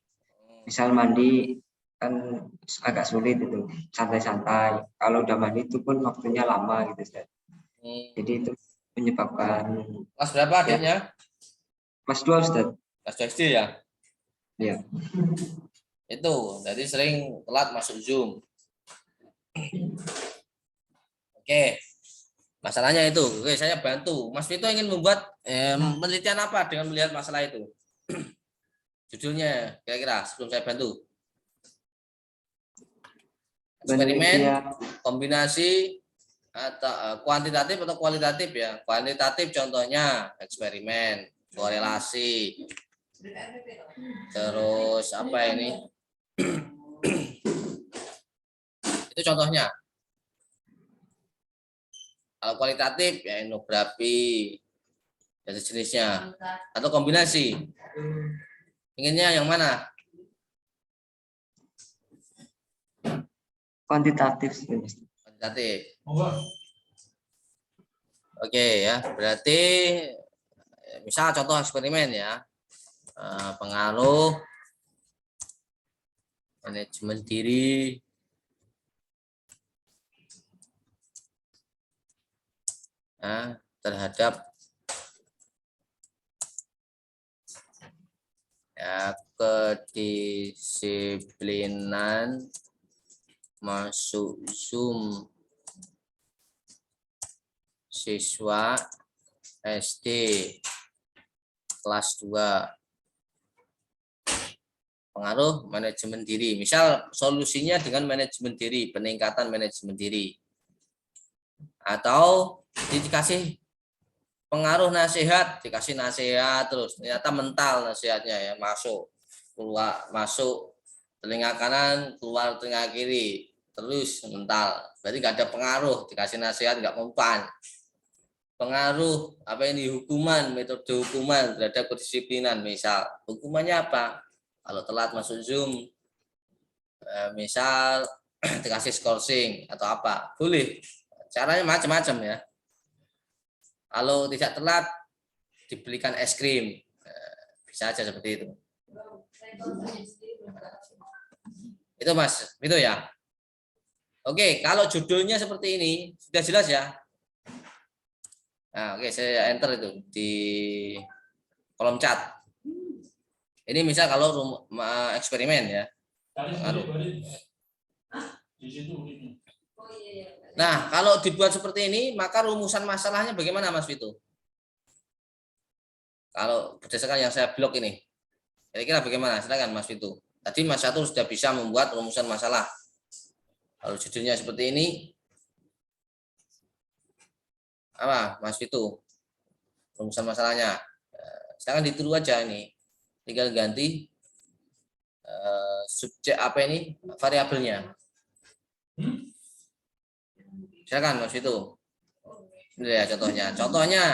Misal mandi kan agak sulit itu, santai-santai. Kalau udah mandi itu pun waktunya lama gitu Ustaz. Jadi itu menyebabkan. Kelas berapa adiknya? Kelas 2 Ustaz. Kelas 2 SD ya? Iya. Itu, jadi sering telat masuk Zoom. Oke, masalahnya itu. Oke, saya bantu. Mas Vito ingin membuat penelitian apa dengan melihat masalah itu? Judulnya kira-kira sebelum saya bantu. Eksperimen, kombinasi, atau kuantitatif atau kualitatif ya. Kuantitatif contohnya eksperimen, korelasi. Terus apa ini? Itu contohnya. Kalau kualitatif ya etnografi dan sejenisnya atau kombinasi. Inginnya yang mana? Kuantitatif. Kuantitatif. Oke ya, berarti misal contoh eksperimen ya, pengaruh manajemen diri terhadap ya, kedisiplinan masuk Zoom siswa SD kelas 2. Pengaruh manajemen diri. Misal solusinya dengan manajemen diri, peningkatan manajemen diri. Atau dikasih pengaruh nasihat, dikasih nasihat terus ternyata mental nasihatnya ya, keluar masuk telinga kanan, keluar telinga kiri, terus mental. Berarti nggak ada pengaruh, dikasih nasihat nggak mempan. Pengaruh apa ini hukuman, metode hukuman terhadap kedisiplinan. Misal hukumannya apa? Kalau telat masuk Zoom, misal dikasih skorsing atau apa, boleh. Caranya macam-macam ya. Kalau tidak telat, dibelikan es krim, bisa aja seperti itu. Itu Mas, itu ya. Oke, kalau judulnya seperti ini sudah jelas ya. Nah, oke, saya enter itu di kolom chat. Ini misal kalau eksperimen ya. Nah, kalau dibuat seperti ini, maka rumusan masalahnya bagaimana Mas Vito? Kalau berdasarkan yang saya blok ini, kira-kira bagaimana? Silakan Mas Vito. Tadi Mas Catur sudah bisa membuat rumusan masalah. Kalau judulnya seperti ini, apa Mas Vito? Rumusan masalahnya. Silakan ditiru aja ini. Tinggal ganti subjek apa ini variabelnya. Silakan Mas Vito. Ini ya contohnya. Contohnya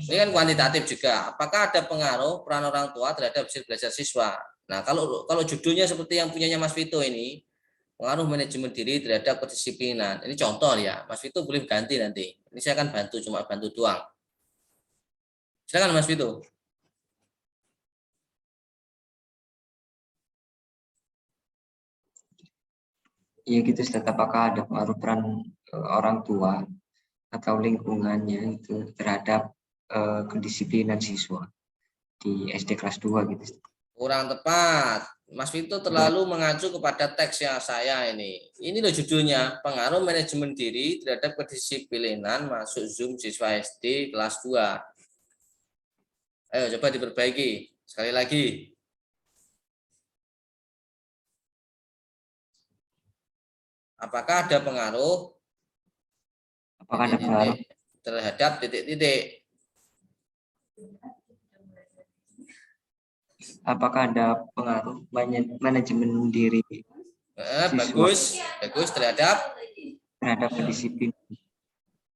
ini kan kuantitatif juga. Apakah ada pengaruh peran orang tua terhadap hasil belajar siswa? Nah, kalau judulnya seperti yang punyanya Mas Vito ini, pengaruh manajemen diri terhadap kedisiplinan. Ini contoh ya. Mas Vito boleh ganti nanti. Ini saya akan bantu, cuma bantu doang. Silakan Mas Vito. Iya gitu Ustaz, apakah ada pengaruh peran orang tua atau lingkungannya itu terhadap kedisiplinan siswa di SD kelas 2 gitu. Kurang tepat. Mas Vito terlalu mengacu kepada teks yang saya ini. Ini loh judulnya, pengaruh manajemen diri terhadap kedisiplinan masuk Zoom siswa SD kelas 2. Ayo coba diperbaiki. Sekali lagi. Apakah ada pengaruh? Apakah ada pengaruh terhadap titik-titik? Apakah ada pengaruh manajemen diri bagus terhadap kedisiplinan?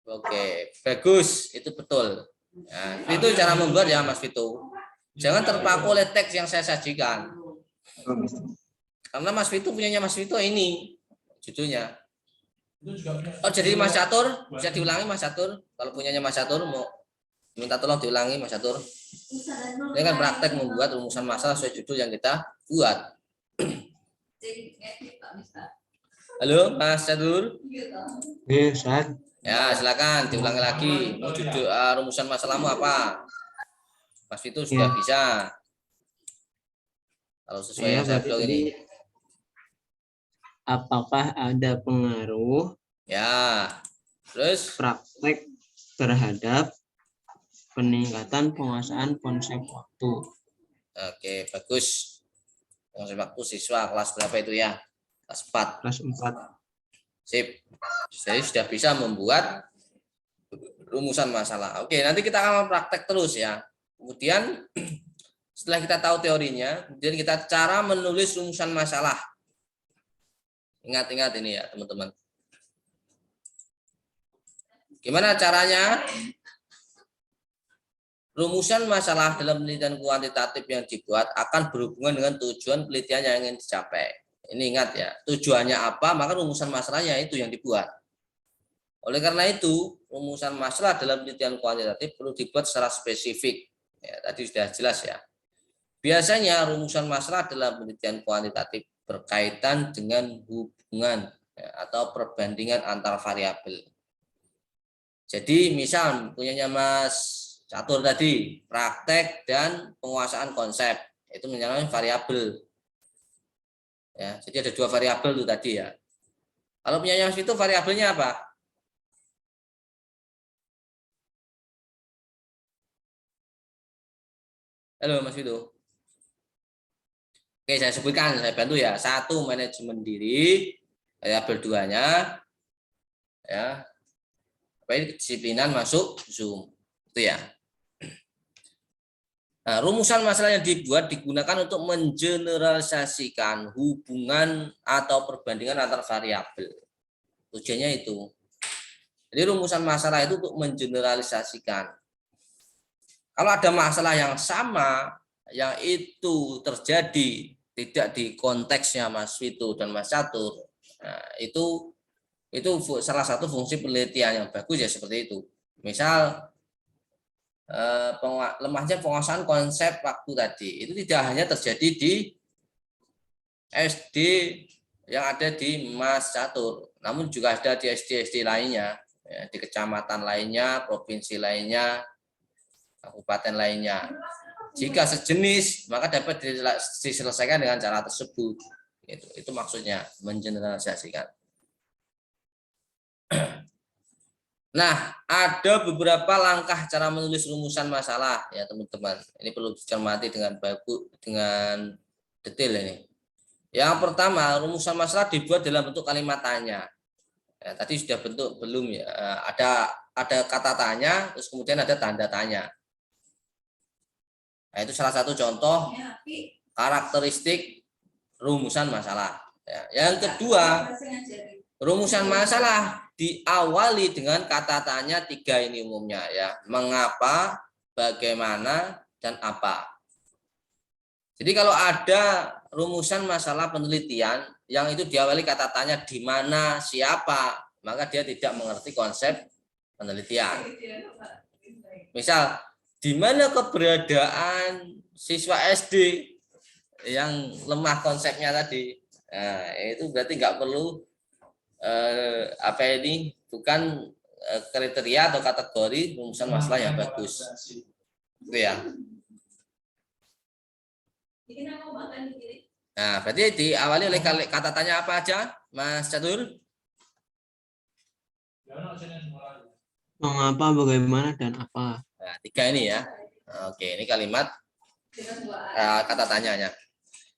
Oke, bagus, itu betul. Nah, itu cara membuat ya Mas Vito. Jangan terpaku oleh teks yang saya sajikan. Karena Mas Vito punyanya Mas Vito ini judulnya. Oh, jadi Mas Catur bisa diulangi Mas Catur. Kalau punyanya Mas Catur mau minta tolong diulangi Mas Catur. Ini kan praktek membuat rumusan masalah sesuai judul yang kita buat. Halo Mas Catur. Iya, Ustaz. Ya, silakan diulangi lagi. Mau judul rumusan masalahmu apa? Mas Vito sudah bisa. Kalau sesuai yang saya bilang ini. Apakah ada pengaruh terus praktek terhadap peningkatan penguasaan konsep waktu? Oke, bagus. Konsep waktu siswa kelas berapa itu ya? Kelas 4. Kelas 4. Sip. Jadi sudah bisa membuat rumusan masalah. Oke, nanti kita akan praktek terus ya. Kemudian setelah kita tahu teorinya, kemudian kita cara menulis rumusan masalah. Ingat-ingat ini ya, teman-teman. Gimana caranya? Rumusan masalah dalam penelitian kuantitatif yang dibuat akan berhubungan dengan tujuan penelitian yang ingin dicapai. Ini ingat ya, tujuannya apa, maka rumusan masalahnya itu yang dibuat. Oleh karena itu, rumusan masalah dalam penelitian kuantitatif perlu dibuat secara spesifik. Ya, tadi sudah jelas ya. Biasanya rumusan masalah dalam penelitian kuantitatif berkaitan dengan hubungan ya, atau perbandingan antar variabel. Jadi misal punyanya Mas Catur tadi, praktek dan penguasaan konsep, itu menyangkut variabel. Ya, jadi ada 2 variabel itu tadi ya. Kalau punyanya Mas itu variabelnya apa? Halo Mas Vito. Oke, saya sebutkan, saya bantu ya. 1, manajemen diri, variabel 2-nya ya. Kedisiplinan masuk Zoom. Itu ya. Nah, rumusan masalah yang dibuat digunakan untuk mengeneralisasikan hubungan atau perbandingan antar variabel. Tujuannya itu. Jadi rumusan masalah itu untuk mengeneralisasikan. Kalau ada masalah yang sama, yang itu terjadi tidak di konteksnya Mas Vito dan Mas Catur, nah, itu salah satu fungsi penelitian yang bagus ya seperti itu. Misal lemahnya penguasaan konsep waktu tadi itu tidak hanya terjadi di SD yang ada di Mas Catur, namun juga ada di SD-SD lainnya, ya, di kecamatan lainnya, provinsi lainnya, kabupaten lainnya. Jika sejenis, maka dapat diselesaikan dengan cara tersebut. Itu maksudnya mengeneralisasikan. Nah, ada beberapa langkah cara menulis rumusan masalah ya teman-teman. Ini perlu dicermati dengan bagus, dengan detail ini. Yang pertama, rumusan masalah dibuat dalam bentuk kalimat tanya. Ya, tadi sudah bentuk belum ya. Ada kata tanya, terus kemudian ada tanda tanya. Nah, itu salah satu contoh karakteristik rumusan masalah. Ya. Yang kedua, rumusan masalah diawali dengan kata tanya 3 ini umumnya ya. Mengapa, bagaimana, dan apa. Jadi kalau ada rumusan masalah penelitian yang itu diawali kata tanya di mana, siapa, maka dia tidak mengerti konsep penelitian. Misal, di mana keberadaan siswa SD yang lemah konsepnya tadi. Nah, itu berarti nggak perlu bukan kriteria atau kategori rumusan masalah yang bagus. Itu ya. Nah, berarti diawali oleh kata tanya apa aja, Mas Catur? Mengapa, bagaimana, dan apa. Nah, 3 ini ya. Oke, ini kalimat kata tanyanya.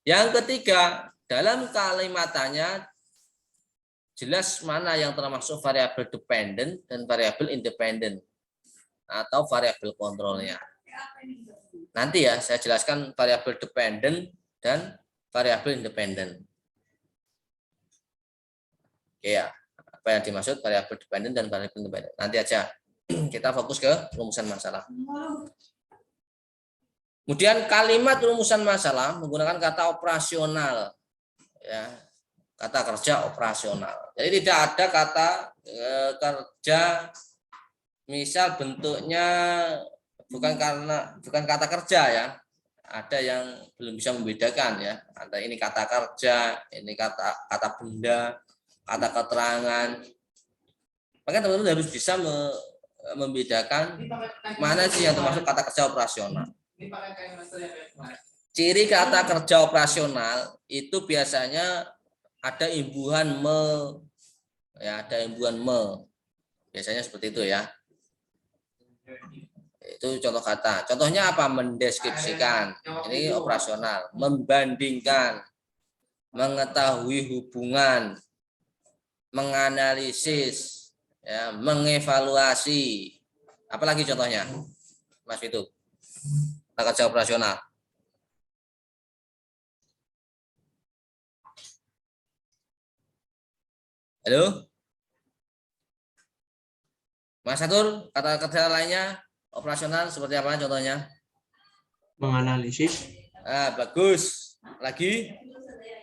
Yang ketiga, dalam kalimat tanya jelas mana yang termasuk variabel dependent dan variabel independent atau variabel kontrolnya. Nanti ya saya jelaskan variabel dependent dan variabel independent. Oke ya, apa yang dimaksud variabel dependent dan variabel independent? Nanti aja. Kita fokus ke rumusan masalah. Kemudian kalimat rumusan masalah menggunakan kata operasional, ya, kata kerja operasional. Jadi tidak ada kata kerja, misal bentuknya bukan kata kerja ya. Ada yang belum bisa membedakan ya. Ada ini kata kerja, ini kata benda, kata keterangan. Maka teman-teman harus bisa membedakan mana sih yang termasuk kata kerja operasional. Ciri kata kerja operasional itu biasanya ada imbuhan ya, ada imbuhan biasanya seperti itu ya. Itu contoh kata. Contohnya apa? Mendeskripsikan. Ini operasional. Membandingkan, mengetahui hubungan, menganalisis, ya, mengevaluasi. Apalagi contohnya, Mas itu kata kerja operasional. Halo, Mas Satur, kata kerja lainnya operasional seperti apa contohnya? Menganalisis. Bagus. Lagi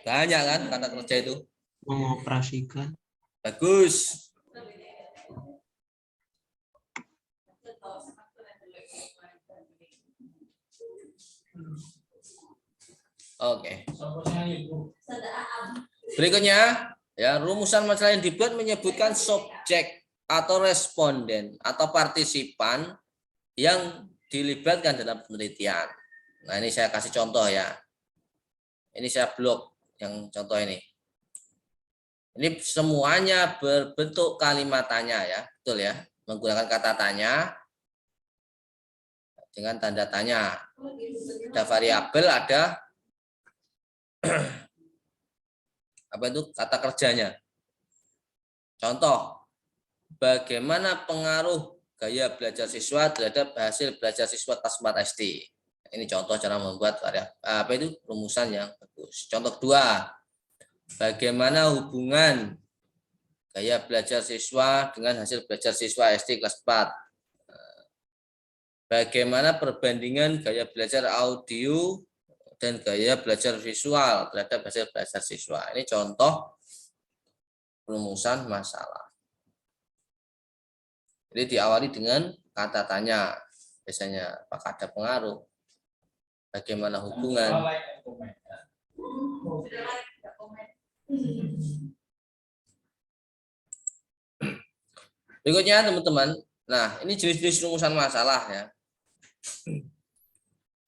banyak kan kata kerja itu. Mengoperasikan. Bagus. Oke. Berikutnya, ya, rumusan masalah yang dibuat menyebutkan subjek atau responden atau partisipan yang dilibatkan dalam penelitian. Nah, ini saya kasih contoh ya. Ini saya blok yang contoh ini. Ini semuanya berbentuk kalimat tanya ya, betul ya, menggunakan kata tanya dengan tanda tanya. Ada variabel, ada apa itu kata kerjanya. Contoh, bagaimana pengaruh gaya belajar siswa terhadap hasil belajar siswa kelas 4 SD. Ini contoh cara membuat apa itu rumusan yang bagus. Contoh kedua, bagaimana hubungan gaya belajar siswa dengan hasil belajar siswa SD kelas 4. Bagaimana perbandingan gaya belajar audio dan gaya belajar visual terhadap hasil belajar siswa. Ini contoh rumusan masalah. Jadi diawali dengan kata tanya. Biasanya apakah ada pengaruh? Bagaimana hubungan? Berikutnya teman-teman. Nah, ini jenis-jenis rumusan masalah ya.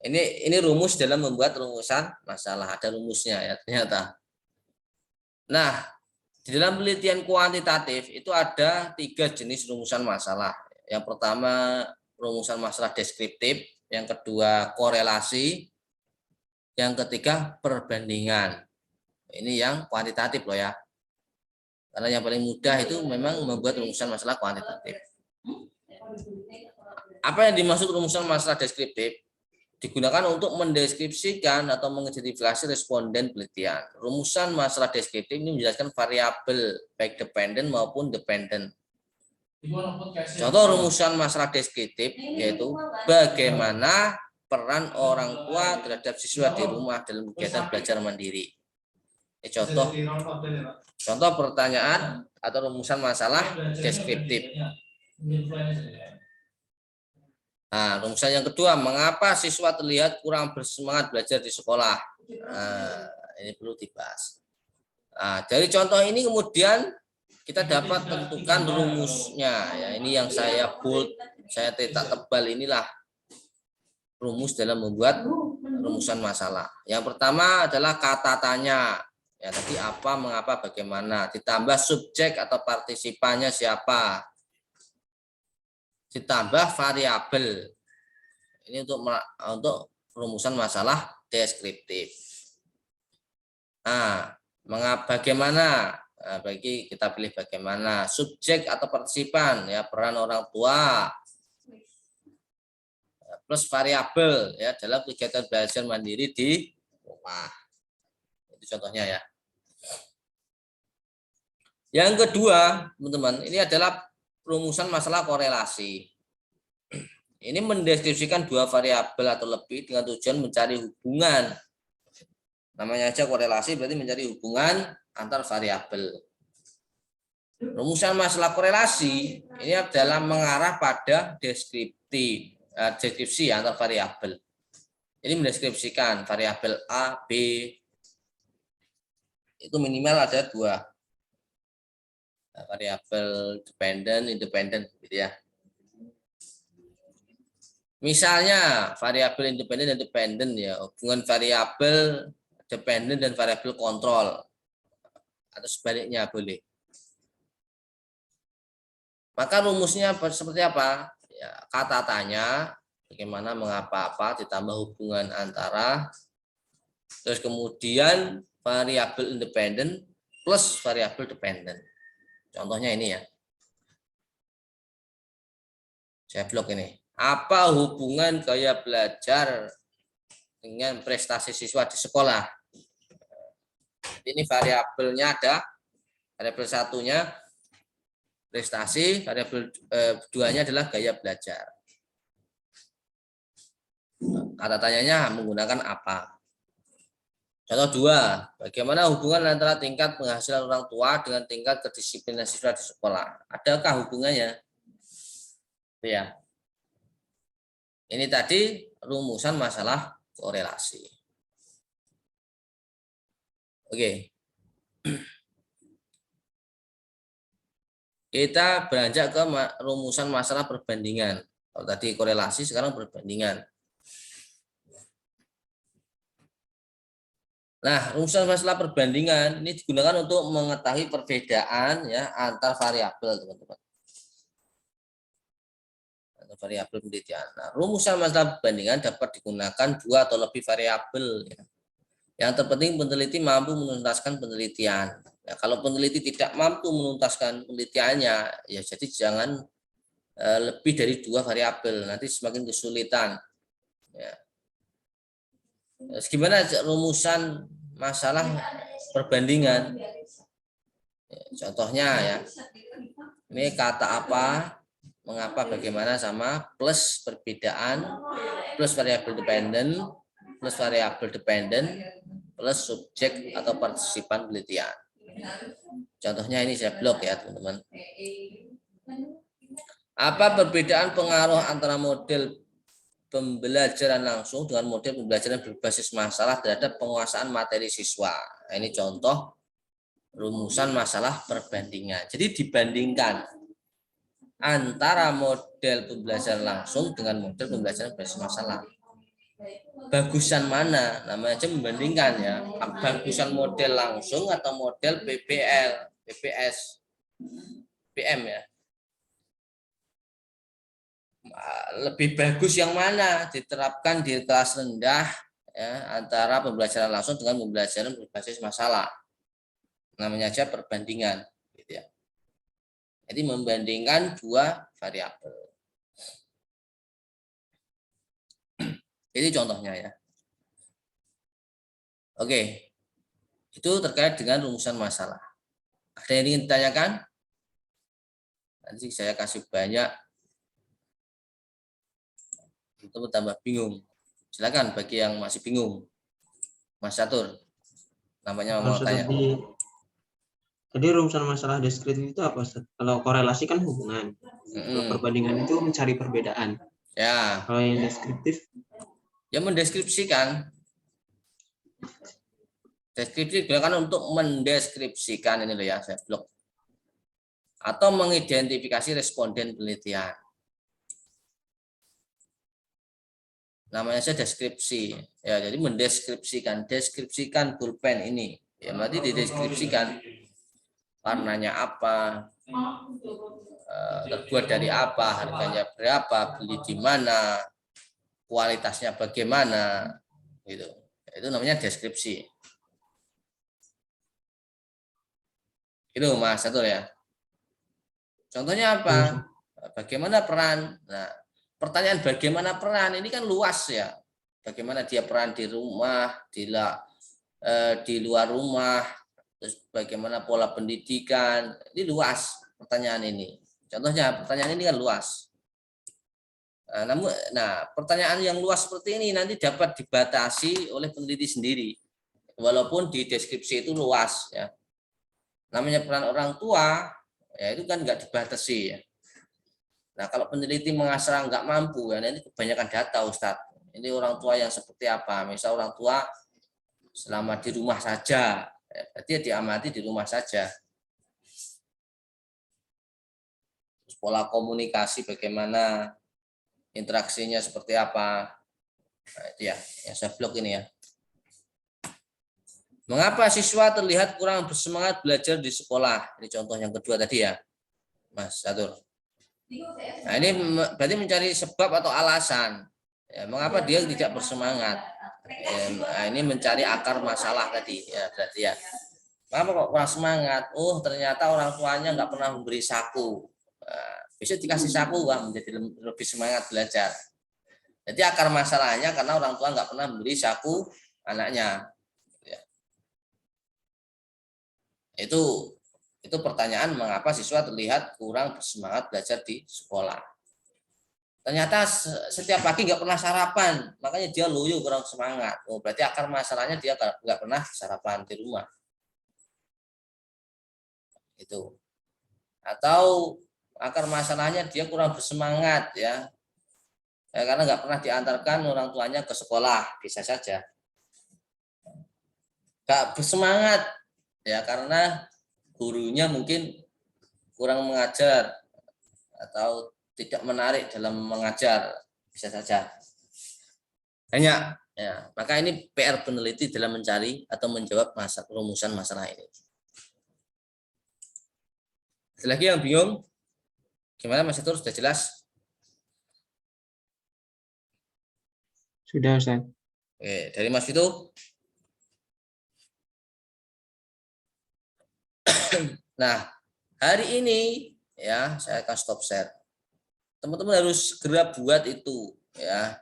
Ini rumus dalam membuat rumusan masalah, ada rumusnya ya ternyata. Nah, di dalam penelitian kuantitatif itu ada 3 jenis rumusan masalah. Yang pertama rumusan masalah deskriptif, yang kedua korelasi, yang ketiga perbandingan. Ini yang kuantitatif loh ya. Karena yang paling mudah itu memang membuat rumusan masalah kuantitatif. Apa yang dimaksud rumusan masalah deskriptif? Digunakan untuk mendeskripsikan atau mengidentifikasi responden penelitian. Rumusan masalah deskriptif ini menjelaskan variabel baik dependent maupun dependent. Contoh rumusan masalah deskriptif yaitu bagaimana peran orang tua terhadap siswa di rumah dalam kegiatan belajar mandiri. Ini contoh pertanyaan atau rumusan masalah deskriptif. Nah, rumusan yang kedua, mengapa siswa terlihat kurang bersemangat belajar di sekolah? Nah, ini perlu dibahas. Nah, dari contoh ini kemudian kita dapat tentukan rumusnya. Ya, ini yang saya bold, saya cetak tebal, inilah rumus dalam membuat rumusan masalah. Yang pertama adalah kata tanya. Ya, tadi apa, mengapa, bagaimana. Ditambah subjek atau partisipannya siapa. Ditambah variabel. Ini untuk rumusan masalah deskriptif. Nah, bagaimana? Nah, bagi kita pilih bagaimana. Subjek atau partisipan, ya, peran orang tua. Plus variabel, ya, dalam kegiatan belajar mandiri di rumah. Itu contohnya, ya. Yang kedua, teman-teman, ini adalah rumusan masalah korelasi. Ini mendeskripsikan dua variabel atau lebih dengan tujuan mencari hubungan. Namanya aja korelasi, berarti mencari hubungan antar variabel. Rumusan masalah korelasi ini adalah mengarah pada deskripsi antar variabel. Ini mendeskripsikan variabel A, B, itu minimal ada dua. Nah, variabel dependent, independent, gitu ya. Misalnya variabel independen dan dependent, ya, hubungan variabel dependent dan variabel kontrol, atau sebaliknya boleh. Maka rumusnya seperti apa? Ya, kata tanya, bagaimana, mengapa, apa, ditambah hubungan antara, terus kemudian variabel independen plus variabel dependent. Contohnya ini, ya. Saya blok ini. Apa hubungan gaya belajar dengan prestasi siswa di sekolah? Ini variabelnya ada, variabel satunya prestasi, variabel keduanya adalah gaya belajar. Kata tanyanya menggunakan apa? Contoh 2, bagaimana hubungan antara tingkat penghasilan orang tua dengan tingkat kedisiplinan siswa di sekolah? Adakah hubungannya? Ya. Ini tadi rumusan masalah korelasi. Oke. Kita beranjak ke rumusan masalah perbandingan. Kalau tadi korelasi, sekarang perbandingan. Nah, rumusan masalah perbandingan ini digunakan untuk mengetahui perbedaan, ya, antar variabel, teman-teman. Antar variabel penelitian. Nah, rumusan masalah perbandingan dapat digunakan dua atau lebih variabel, ya. Yang terpenting peneliti mampu menuntaskan penelitian. Ya, kalau peneliti tidak mampu menuntaskan penelitiannya, ya jadi jangan lebih dari dua variabel, nanti semakin kesulitan. Ya. Gimana rumusan masalah perbandingan? Ya, contohnya, ya, ini kata apa, mengapa, bagaimana, sama plus perbedaan, plus variabel dependent, plus variabel dependent, plus subjek atau partisipan penelitian. Contohnya ini saya blok, ya, teman-teman. Apa perbedaan pengaruh antara model pembelajaran langsung dengan model pembelajaran berbasis masalah terhadap penguasaan materi siswa? Nah, ini contoh rumusan masalah perbandingan. Jadi dibandingkan antara model pembelajaran langsung dengan model pembelajaran berbasis masalah. Bagusan mana? Namanya aja membandingkan, ya. Bagusan model langsung atau model PBL, PPS, PM, ya. Lebih bagus yang mana diterapkan di kelas rendah, ya, antara pembelajaran langsung dengan pembelajaran berbasis masalah. Namanya aja perbandingan, gitu, ya. Jadi membandingkan dua variabel. Ini contohnya, ya. Oke, itu terkait dengan rumusan masalah. Ada yang ingin ditanyakan? Nanti saya kasih banyak, itu tambah bingung. Silakan bagi yang masih bingung. Mas Catur, namanya mau tanya. Tadi rumusan masalah deskriptif itu apa, Ustaz? Kalau korelasi kan hubungan. Kalau perbandingan itu mencari perbedaan. Ya. Kalau yang deskriptif? Ya mendeskripsikan. Deskripsi digunakan untuk mendeskripsikan, ini loh, ya, saya blok. atau mengidentifikasi responden penelitian. Namanya saja deskripsi. Ya, jadi deskripsikan pulpen ini. Ya, berarti dideskripsikan warnanya apa, terbuat dari apa, harganya berapa, beli di mana, kualitasnya bagaimana, gitu. Itu namanya deskripsi. Itu Mas Satur ya. Contohnya apa? Bagaimana peran? Nah, pertanyaan bagaimana peran ini kan luas ya. Bagaimana dia peran di rumah, di luar rumah, terus bagaimana pola pendidikan, ini luas pertanyaan ini. Contohnya pertanyaan ini kan luas. Nah, pertanyaan yang luas seperti ini nanti dapat dibatasi oleh peneliti sendiri, walaupun di deskripsi itu luas ya. Namanya peran orang tua, ya itu kan nggak dibatasi ya. Nah, kalau peneliti mengasal nggak mampu, ya ini kebanyakan data Ustadz. Ini orang tua yang seperti apa? Misal orang tua selama di rumah saja, ya, berarti diamati di rumah saja. Terus pola komunikasi bagaimana, interaksinya seperti apa. Nah, itu ya, yang saya blok ini ya. Mengapa siswa terlihat kurang bersemangat belajar di sekolah? Ini contoh yang kedua tadi ya, Mas Satur. Nah, ini berarti mencari sebab atau alasan. Ya, mengapa dia tidak bersemangat? Nah, ini mencari akar masalah tadi. Ya, berarti ya. Mengapa kok kurang semangat? Oh, ternyata orang tuanya nggak pernah memberi saku. Nah, besok dikasih saku, wah menjadi lebih semangat belajar. Jadi akar masalahnya karena orang tua nggak pernah memberi saku anaknya. Ya. Itu pertanyaan mengapa siswa terlihat kurang bersemangat belajar di sekolah. Ternyata setiap pagi nggak pernah sarapan, makanya dia loyo kurang semangat. Oh, berarti akar masalahnya dia nggak pernah sarapan di rumah. Itu. Atau akar masalahnya dia kurang bersemangat ya, karena nggak pernah diantarkan orang tuanya ke sekolah, bisa saja. Nggak bersemangat ya karena gurunya mungkin kurang mengajar atau tidak menarik dalam mengajar, bisa saja. Banyak ya, maka ini PR peneliti dalam mencari atau menjawab rumusan masalah ini. Ada lagi yang bingung? Gimana Mas Satur, sudah jelas? Sudah, Ustaz. Oke, dari Mas Vito. Nah, hari ini ya saya akan stop share. Teman-teman harus segera buat itu ya.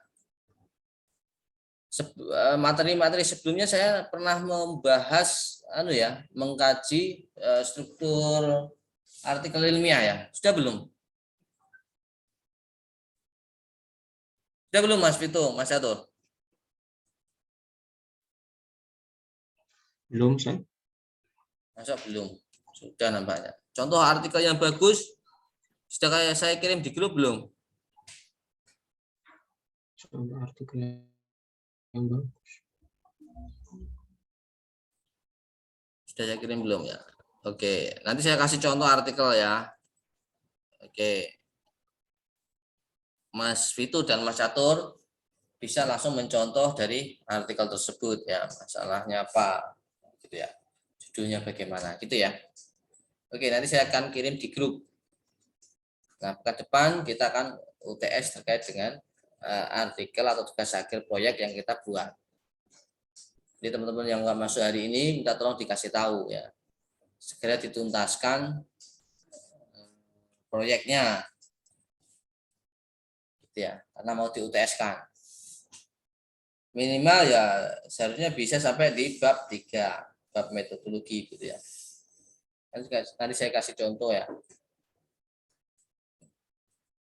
Materi-materi sebelumnya saya pernah membahas mengkaji struktur artikel ilmiah ya. Sudah belum? Sudah belum Mas Vito, Mas Satur? Belum, Ustaz. Masa belum? Sudah nampaknya. Contoh artikel yang bagus sudah kayak saya kirim di grup belum? Contoh artikel yang bagus. Sudah saya kirim belum ya? Oke, nanti saya kasih contoh artikel ya. Oke. Mas Vito dan Mas Catur bisa langsung mencontoh dari artikel tersebut ya. Masalahnya apa? Gitu ya. Judulnya bagaimana? Gitu ya. Oke, nanti saya akan kirim di grup. Nah, ke depan kita akan UTS terkait dengan artikel atau tugas akhir proyek yang kita buat. Jadi teman-teman yang nggak masuk hari ini minta tolong dikasih tahu ya, segera dituntaskan proyeknya, gitu ya, karena mau di UTS kan. Minimal ya seharusnya bisa sampai di bab 3, bab metodologi gitu ya. Nanti saya kasih contoh ya.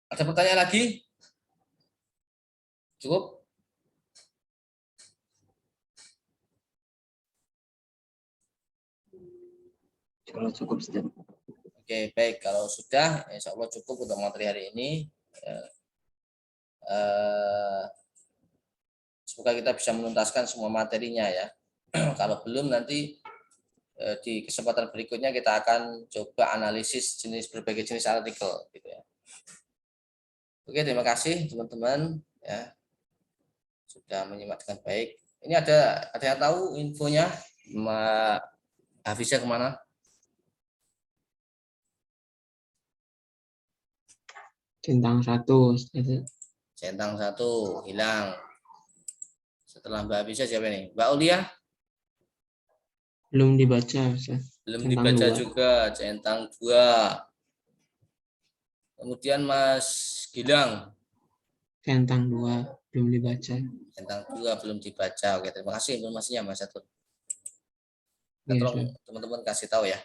Ada pertanyaan lagi? Cukup? Kalau cukup sudah. Oke, baik. Kalau sudah, insya Allah cukup untuk materi hari ini. Semoga kita bisa menuntaskan semua materinya ya. Kalau belum nanti di kesempatan berikutnya kita akan coba analisis berbagai jenis artikel gitu ya. Oke, terima kasih teman-teman ya sudah menyimak dengan baik. Ini ada yang tahu infonya Mbak Hafizah kemana? Centang 1. Ustaz. Centang 1 hilang. Setelah Mbak Hafizah siapa nih? Mbak Ulia? Belum dibaca, Ustaz. Belum Centang dibaca 2. juga, centang 2. Kemudian Mas Gilang. Centang 2 belum dibaca. Centang 2 belum dibaca. Oke, terima kasih informasinya Mas Satur. Nah, Iya, tolong Ustaz. teman-teman kasih tahu ya.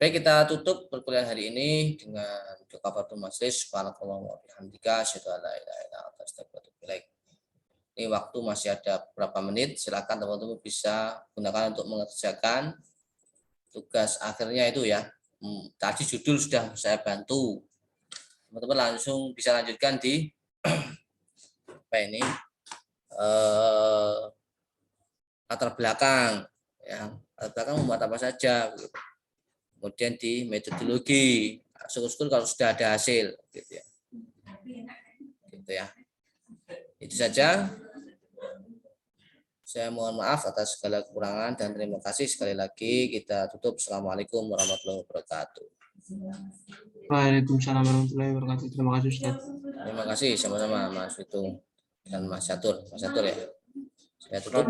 Baik, kita tutup perkuliahan hari ini dengan doa kafaratul majelis. Subhanallah wa bihamdika asyhadu an la ilaha illa anta astaghfiruka wa atubu ilaik. Ini waktu masih ada beberapa menit. Silakan teman-teman bisa gunakan untuk mengerjakan tugas akhirnya itu ya. Tadi judul sudah saya bantu. Teman-teman langsung bisa lanjutkan di apa ini latar belakang ya. Latar belakang membuat apa saja. Kemudian di metodologi, syukur-syukur kalau sudah ada hasil, gitu ya. Gitu ya. Itu saja. Saya mohon maaf atas segala kekurangan dan terima kasih sekali lagi. Kita tutup. Assalamualaikum warahmatullahi wabarakatuh. Waalaikumsalam warahmatullahi wabarakatuh. Terima kasih, Ustaz. Terima kasih sama-sama Mas Fitung dan Mas Catur. Mas Catur ya. Saya tutup.